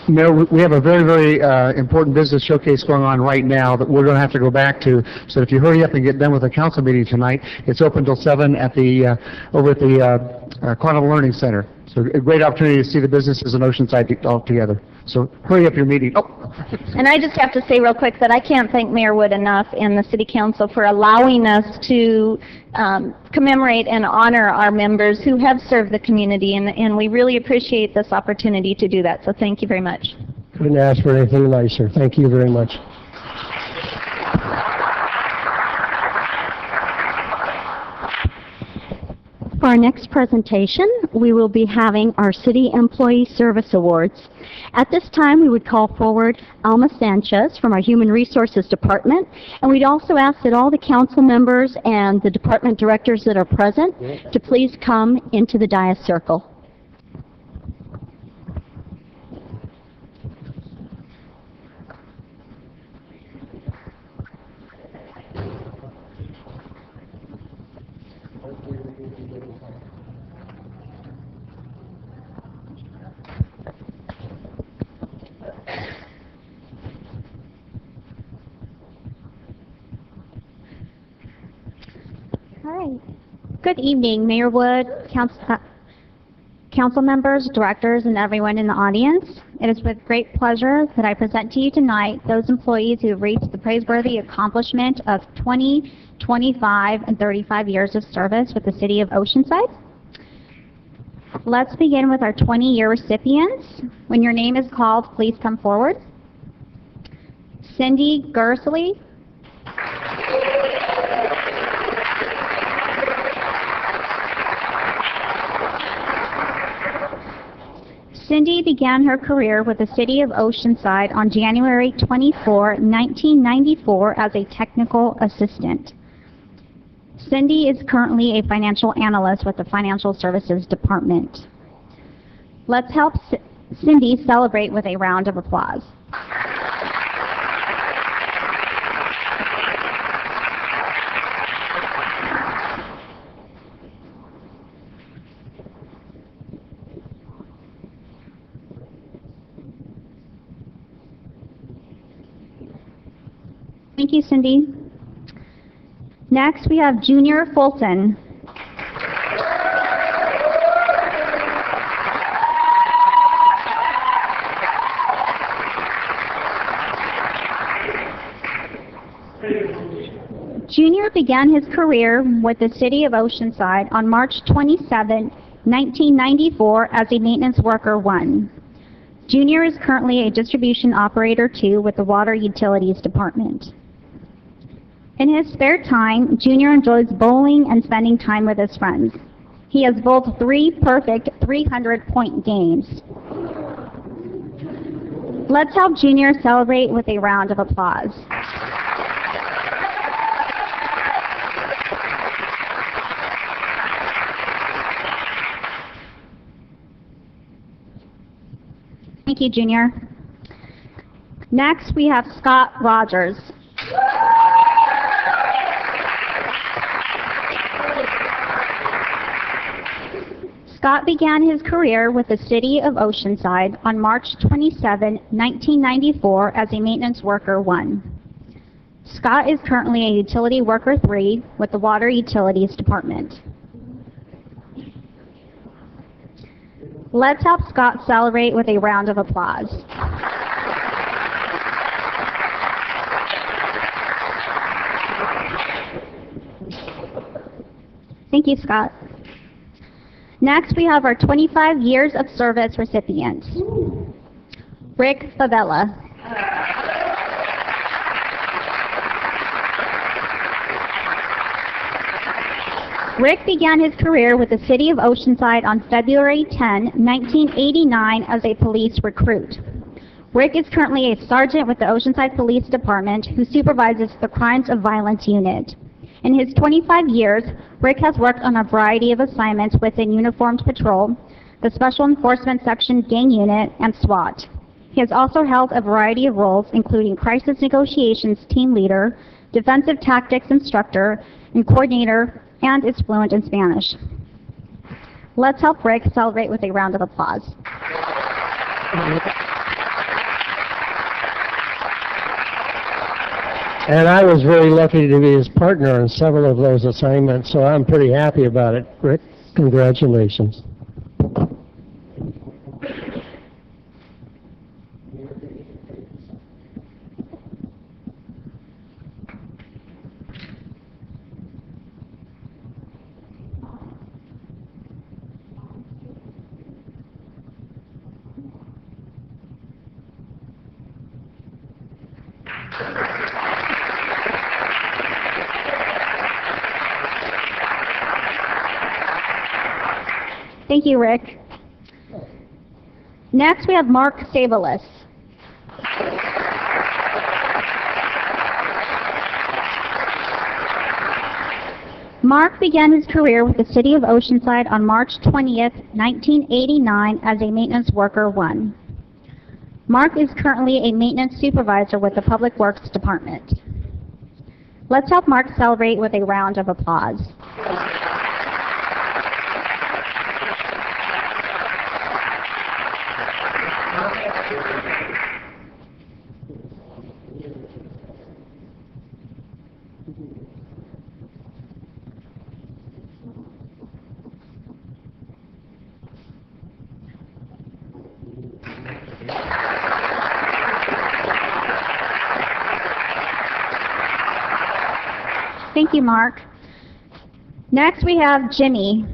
Mayor, we have a very, very important business showcase going on right now that we're going to have to go back to. So if you hurry up and get done with the council meeting tonight, it's open till 7 at the over at the Carnival Learning Center. So a great opportunity to see the businesses in Oceanside all together. So hurry up your meeting. Oh. And I just have to say real quick that I can't thank Mayor Wood enough and the City Council for allowing us to commemorate and honor our members who have served the community, and we really appreciate this opportunity to do that. So thank you very much. Couldn't ask for anything nicer. Thank you very much. For our next presentation, we will be having our City Employee Service Awards. At this time, we would call forward Alma Sanchez from our Human Resources Department, and we'd also ask that all the council members and the department directors that are present to please come into the dais circle. Hi. Good evening, Mayor Wood, council members, directors, and everyone in the audience. It is with great pleasure that I present to you tonight those employees who have reached the praiseworthy accomplishment of 20, 25, and 35 years of service with the City of Oceanside. Let's begin with our 20-year recipients. When your name is called, please come forward. Cindy Gersley. Cindy began her career with the City of Oceanside on January 24, 1994 as a technical assistant. Cindy is currently a financial analyst with the Financial Services Department. Let's help Cindy celebrate with a round of applause. Thank you, Cindy. Next, we have Junior Fulton. Junior began his career with the City of Oceanside on March 27, 1994 as a maintenance worker 1. Junior is currently a distribution operator 2 with the Water Utilities Department. In his spare time, Junior enjoys bowling and spending time with his friends. He has bowled 3 perfect 300-point games. Let's help Junior celebrate with a round of applause. Thank you, Junior. Next, we have Scott Rogers. Scott began his career with the City of Oceanside on March 27, 1994 as a Maintenance Worker 1. Scott is currently a Utility Worker 3 with the Water Utilities Department. Let's help Scott celebrate with a round of applause. Thank you, Scott. Next, we have our 25 years of service recipients. Rick Favela. Rick began his career with the City of Oceanside on February 10, 1989 as a police recruit. Rick is currently a sergeant with the Oceanside Police Department who supervises the Crimes of Violence Unit. In his 25 years, Rick has worked on a variety of assignments within Uniformed Patrol, the Special Enforcement Section Gang Unit, and SWAT. He has also held a variety of roles, including Crisis Negotiations Team Leader, Defensive Tactics Instructor, and Coordinator, and is fluent in Spanish. Let's help Rick celebrate with a round of applause. And I was very lucky to be his partner on several of those assignments, so I'm pretty happy about it. Rick, congratulations. Thank you, Rick. Next, we have Mark Savalis. Mark began his career with the City of Oceanside on March 20th, 1989 as a Maintenance Worker 1. Mark is currently a Maintenance Supervisor with the Public Works Department. Let's help Mark celebrate with a round of applause. Thank you, Mark. Next, we have Jimmy.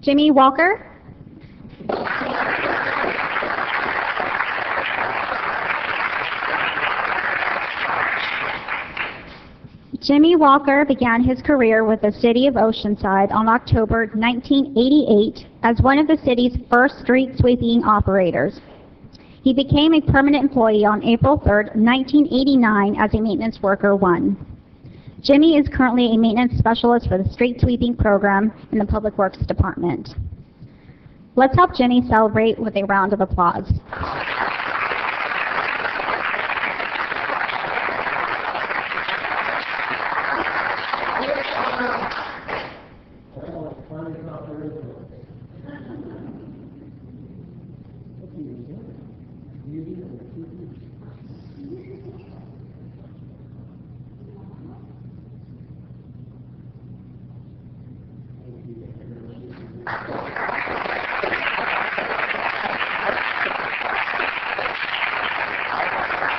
Jimmy Walker. Jimmy Walker began his career with the City of Oceanside on October 1988 as one of the city's first street sweeping operators. He became a permanent employee on April 3, 1989 as a Maintenance Worker 1. Jimmy is currently a maintenance specialist for the street sweeping program in the Public Works Department. Let's help Jimmy celebrate with a round of applause.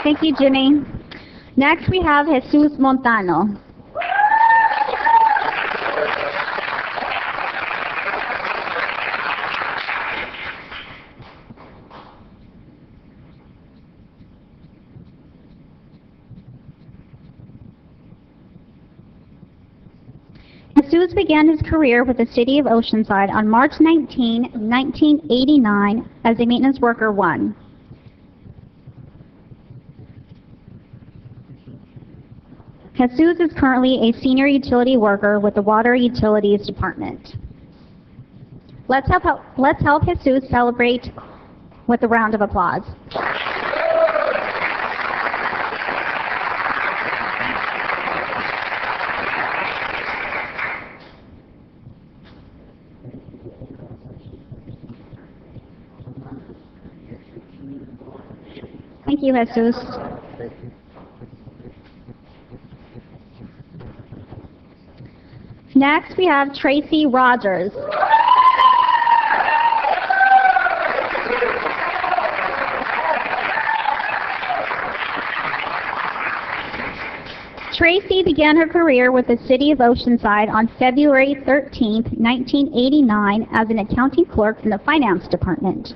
Thank you, Jimmy. Next, we have Jesus Montano. Jesus began his career with the City of Oceanside on March 19, 1989 as a Maintenance Worker 1. Jesus is currently a Senior Utility Worker with the Water Utilities Department. Let's help Jesus celebrate with a round of applause. Thank you, Jesus. Next, we have Tracy Rogers. Tracy began her career with the City of Oceanside on February 13, 1989 as an accounting clerk in the Finance Department.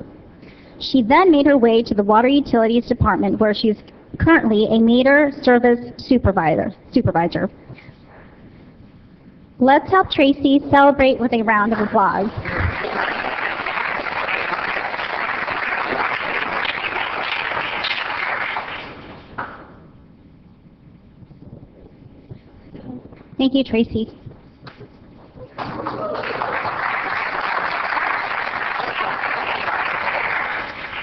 She then made her way to the Water Utilities Department, where she is currently a meter service supervisor. Let's help Tracy celebrate with a round of applause. Thank you, Tracy.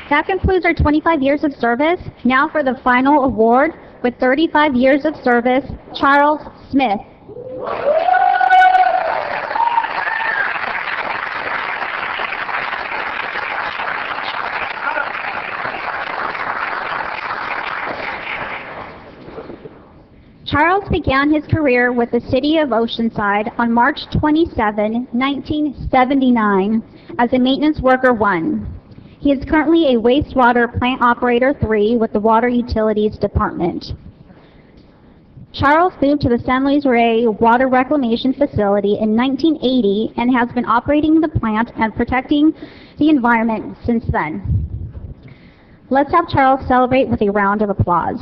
That concludes our 25 years of service. Now for the final award, with 35 years of service, Charles Smith. Charles began his career with the City of Oceanside on March 27, 1979 as a maintenance worker 1. He is currently a wastewater plant operator 3 with the Water Utilities Department. Charles moved to the San Luis Rey Water Reclamation Facility in 1980 and has been operating the plant and protecting the environment since then. Let's have Charles celebrate with a round of applause.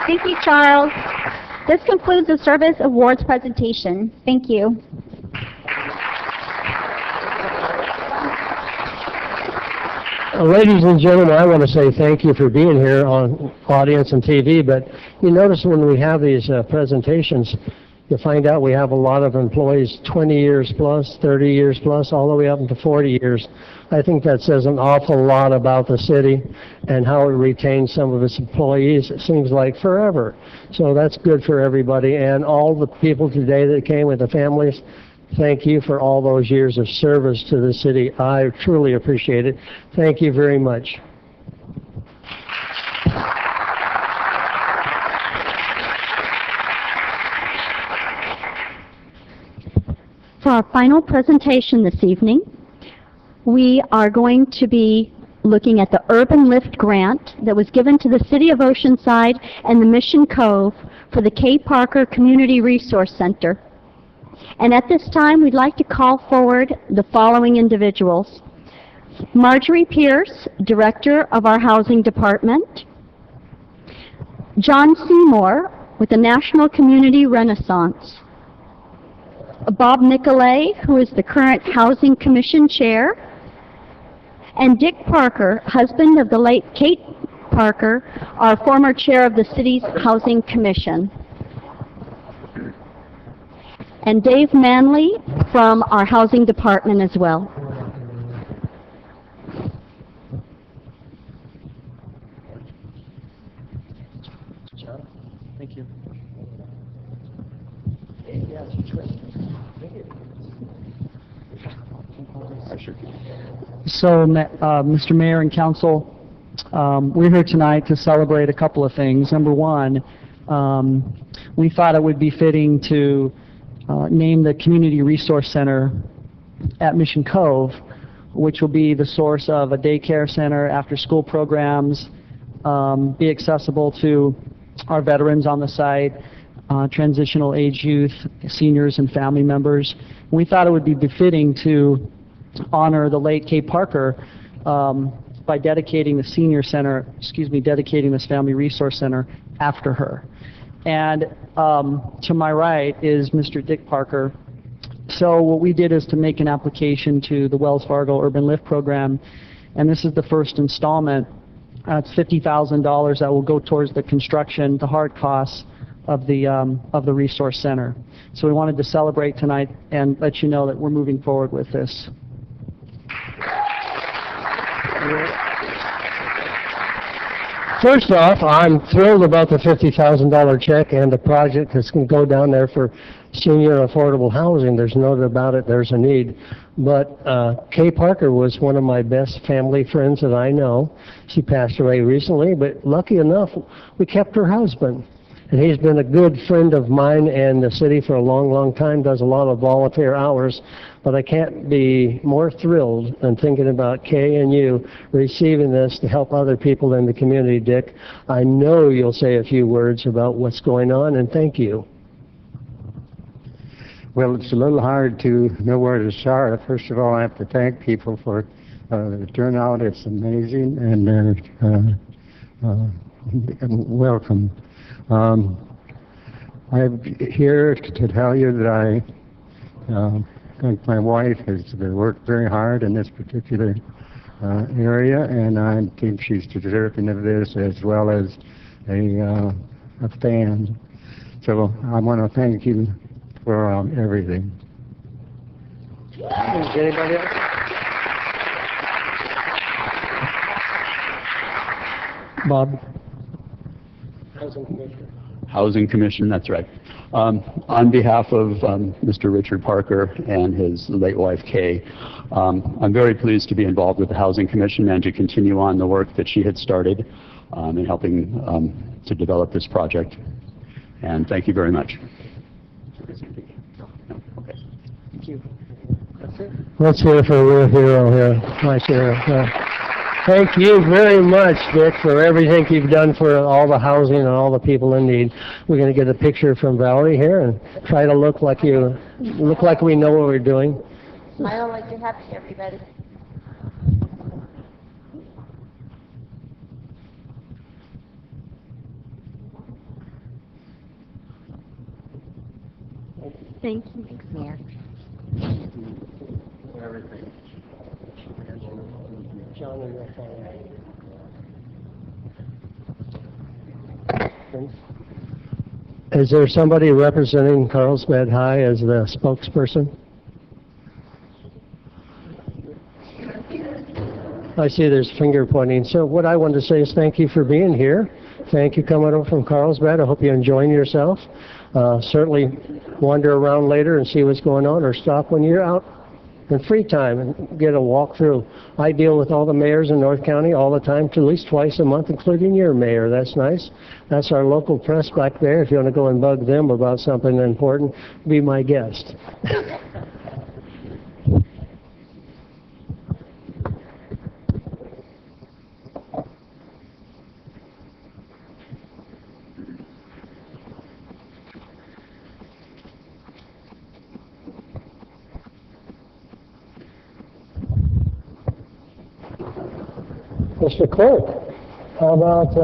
Thank you, Charles. This concludes the Service Awards presentation. Thank you. Ladies and gentlemen, I want to say thank you for being here on audience and TV, but you notice when we have these presentations, you find out we have a lot of employees 20 years plus, 30 years plus, all the way up to 40 years. I think that says an awful lot about the city and how it retains some of its employees. It seems like forever. So that's good for everybody. And all the people today that came with the families, thank you for all those years of service to the city. I truly appreciate it. Thank you very much. For our final presentation this evening, we are going to be looking at the Urban Lift Grant that was given to the City of Oceanside and the Mission Cove for the K. Parker Community Resource Center. And at this time, we'd like to call forward the following individuals. Marjorie Pierce, Director of our Housing Department. John Seymour with the National Community Renaissance. Bob Nicolay, who is the current Housing Commission Chair. And Dick Parker, husband of the late Kate Parker, our former chair of the city's Housing Commission. And Dave Manley from our Housing Department as well. Thank you. So, Mr. Mayor and Council, we're here tonight to celebrate a couple of things. Number one, we thought it would be fitting to name the Community Resource Center at Mission Cove, which will be the source of a daycare center, after-school programs, be accessible to our veterans on the site, transitional age youth, seniors, and family members. We thought it would be befitting to honor the late Kate Parker by dedicating the senior center, dedicating this Family Resource Center after her. And to my right is Mr. Dick Parker. So what we did is to make an application to the Wells Fargo Urban Lift Program, and this is the first installment. It's $50,000 that will go towards the construction, the hard costs of the resource center. So we wanted to celebrate tonight and let you know that we're moving forward with this. First off, I'm thrilled about the $50,000 check and the project that's going to go down there for senior affordable housing. There's no doubt about it, there's a need. But Kay Parker was one of my best family friends that I know. She passed away recently, but lucky enough, we kept her husband. And he's been a good friend of mine and the city for a long, long time, does a lot of volunteer hours. But I can't be more thrilled than thinking about Kay and you receiving this to help other people in the community, Dick. I know you'll say a few words about what's going on, and thank you. Well, it's a little hard to know where to start. First of all, I have to thank people for the turnout. It's amazing, and welcome. I'm here to tell you that I think my wife has worked very hard in this particular area, and I think she's deserving of this as well as a fan. So I want to thank you for everything. Anybody else? Bob? Housing Commission, that's right. On behalf of Mr. Richard Parker and his late wife, Kay, I'm very pleased to be involved with the Housing Commission and to continue on the work that she had started in helping to develop this project. And thank you very much. Okay. Thank you. That's it. Let's hear for a real hero here. Nice hero. Thank you very much, Dick, for everything you've done for all the housing and all the people in need. We're going to get a picture from Valerie here and try to look like we know what we're doing. Smile like you're happy, everybody. Thank you. Thanks, Mayor. Is there somebody representing Carlsbad High as the spokesperson? I see there's finger pointing. So what I wanted to say is thank you for being here. Thank you coming over from Carlsbad. I hope you're enjoying yourself. Certainly wander around later and see what's going on, or stop when you're out in free time and get a walk through. I deal with all the mayors in North County all the time, at least twice a month, including your mayor. That's nice. That's our local press back there. If you want to go and bug them about something important, be my guest. Mr. Clerk, how about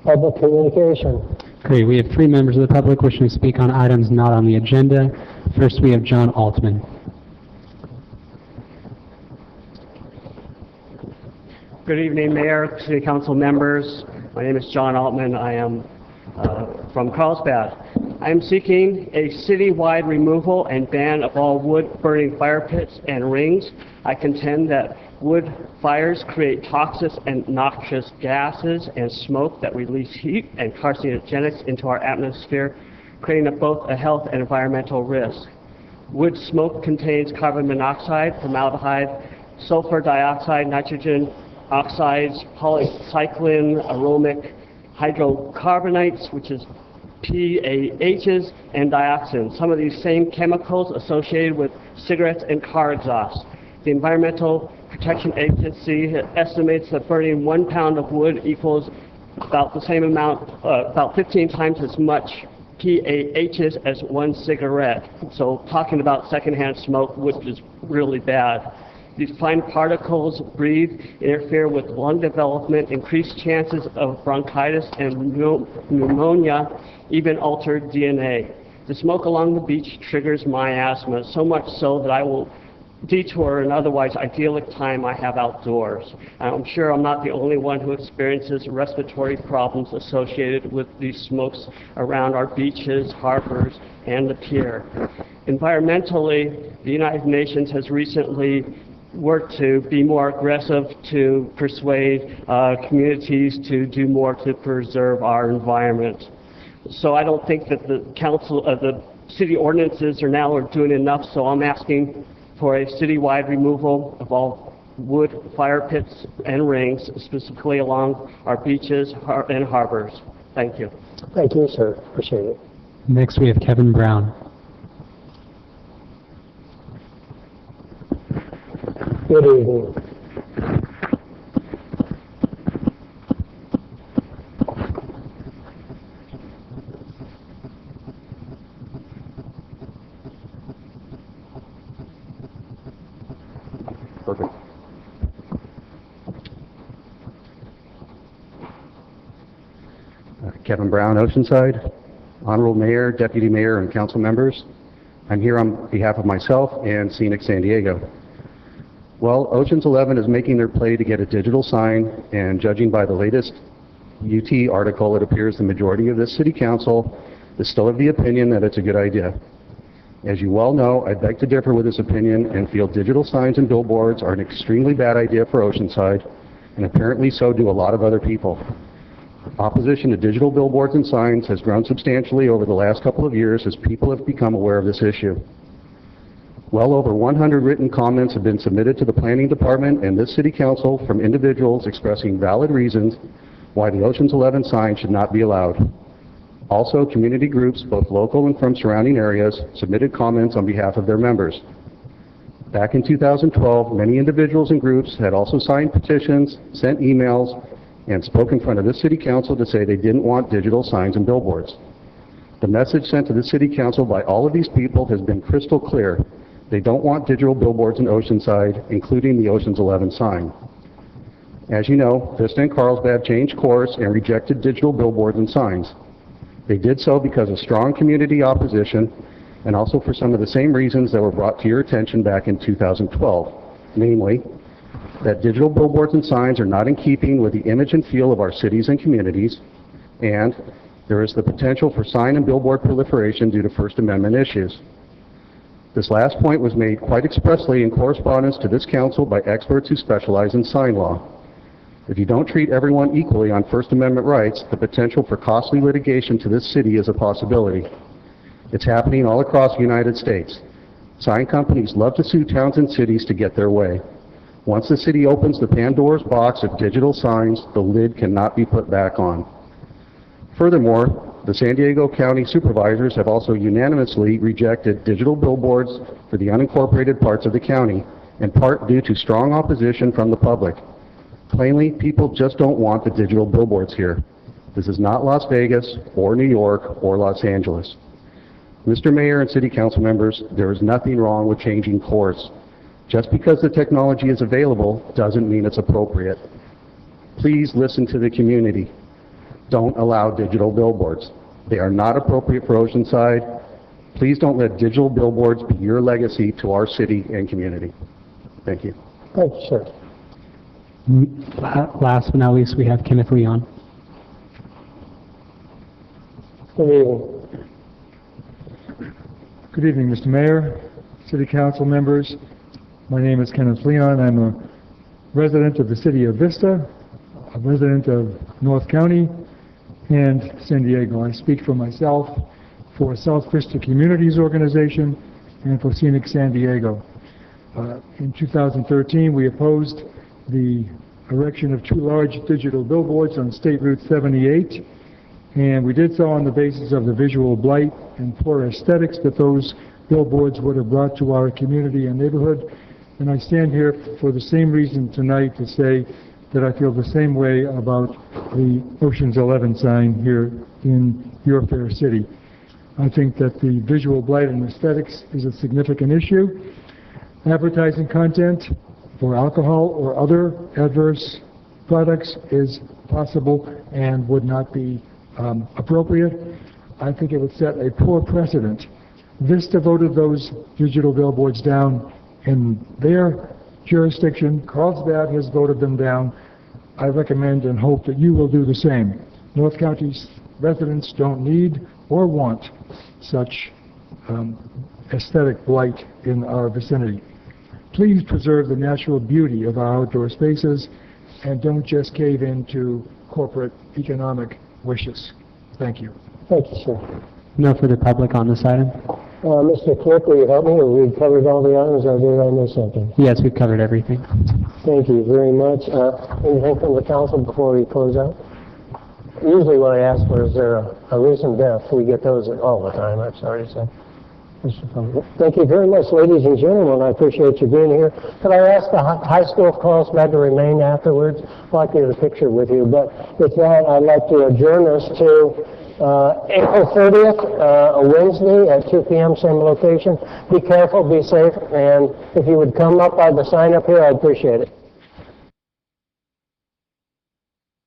public communication? Great. We have 3 members of the public wishing to speak on items not on the agenda. First, we have John Altman. Good evening, Mayor, City Council members. My name is John Altman. I am from Carlsbad. I am seeking a city-wide removal and ban of all wood-burning fire pits and rings. I contend that wood fires create toxic and noxious gases and smoke that release heat and carcinogenics into our atmosphere, creating both a health and environmental risk. Wood smoke contains carbon monoxide, formaldehyde, sulfur dioxide, nitrogen oxides, polycycline, aromatic hydrocarbonites, which is PAHs, and dioxins, some of these same chemicals associated with cigarettes and car exhaust. The Environmental Protection Agency estimates that burning 1 pound of wood equals about the same amount, about 15 times as much PAHs as 1 cigarette. So talking about secondhand smoke, which is really bad. These fine particles breathed interfere with lung development, increased chances of bronchitis and pneumonia, even altered DNA. The smoke along the beach triggers my asthma, so much so that I will detour an otherwise idyllic time I have outdoors. I'm sure I'm not the only one who experiences respiratory problems associated with these smokes around our beaches, harbors, and the pier. Environmentally, the United Nations has recently worked to be more aggressive to persuade communities to do more to preserve our environment. So I don't think that the the city ordinances are doing enough, so I'm asking for a citywide removal of all wood fire pits and rings, specifically along our beaches and harbors. Thank you. Thank you, sir. Appreciate it. Next, we have Kevin Brown. Good evening. Perfect. Kevin Brown, Oceanside. Honorable Mayor, Deputy Mayor, and Council members. I'm here on behalf of myself and Scenic San Diego. Well, Oceans 11 is making their play to get a digital sign, and judging by the latest UT article, it appears the majority of this City Council is still of the opinion that it's a good idea. As you well know, I beg to differ with this opinion and feel digital signs and billboards are an extremely bad idea for Oceanside, and apparently so do a lot of other people. Opposition to digital billboards and signs has grown substantially over the last couple of years as people have become aware of this issue. Well over 100 written comments have been submitted to the Planning Department and this City Council from individuals expressing valid reasons why the Oceans 11 sign should not be allowed. Also, community groups, both local and from surrounding areas, submitted comments on behalf of their members. Back in 2012, many individuals and groups had also signed petitions, sent emails, and spoke in front of this City Council to say they didn't want digital signs and billboards. The message sent to the City Council by all of these people has been crystal clear. They don't want digital billboards in Oceanside, including the Oceans 11 sign. As you know, Vista and Carlsbad changed course and rejected digital billboards and signs. They did so because of strong community opposition and also for some of the same reasons that were brought to your attention back in 2012, namely, that digital billboards and signs are not in keeping with the image and feel of our cities and communities, and there is the potential for sign and billboard proliferation due to First Amendment issues. This last point was made quite expressly in correspondence to this council by experts who specialize in sign law. If you don't treat everyone equally on First Amendment rights, the potential for costly litigation to this city is a possibility. It's happening all across the United States. Sign companies love to sue towns and cities to get their way. Once the city opens the Pandora's box of digital signs, the lid cannot be put back on. Furthermore, the San Diego County Supervisors have also unanimously rejected digital billboards for the unincorporated parts of the county, in part due to strong opposition from the public. Plainly, people just don't want the digital billboards here. This is not Las Vegas, or New York, or Los Angeles. Mr. Mayor and City Council members, there is nothing wrong with changing course. Just because the technology is available doesn't mean it's appropriate. Please listen to the community. Don't allow digital billboards. They are not appropriate for Oceanside. Please don't let digital billboards be your legacy to our city and community. Thank you. Thank you, sir. Last but not least, we have Kenneth Leon. Good evening. Good evening, Mr. Mayor, City Council members. My name is Kenneth Leon. I'm a resident of the city of Vista, a resident of North County, and San Diego. I speak for myself, for South Vista Communities Organization, and for Scenic San Diego. In 2013, we opposed the erection of 2 large digital billboards on State Route 78, and we did so on the basis of the visual blight and poor aesthetics that those billboards would have brought to our community and neighborhood. And I stand here for the same reason tonight to say that I feel the same way about the Oceans 11 sign here in your fair city. I think that the visual blight and aesthetics is a significant issue. Advertising content for alcohol or other adverse products is possible and would not be appropriate. I think it would set a poor precedent. Vista voted those digital billboards down in their jurisdiction. Carlsbad has voted them down. I recommend and hope that you will do the same. North County's residents don't need or want such aesthetic blight in our vicinity. Please preserve the natural beauty of our outdoor spaces and don't just cave into corporate economic wishes. Thank you. Thank you, sir. No further public on this item? Mr. Clerk, will you help me, or we covered all the items, or did I miss something? Yes, we've covered everything. Thank you very much. Anything from the council before we close out? Usually what I ask for is there a recent death. We get those all the time, I'm sorry to say. Thank you very much, ladies and gentlemen. I appreciate you being here. Could I ask the high school of Carlsbad to remain afterwards? I'd like to get a picture with you, but with that, I'd like to adjourn us to April 30th, a Wednesday at 2 p.m., same location. Be careful, be safe, and if you would come up by the sign up here, I'd appreciate it.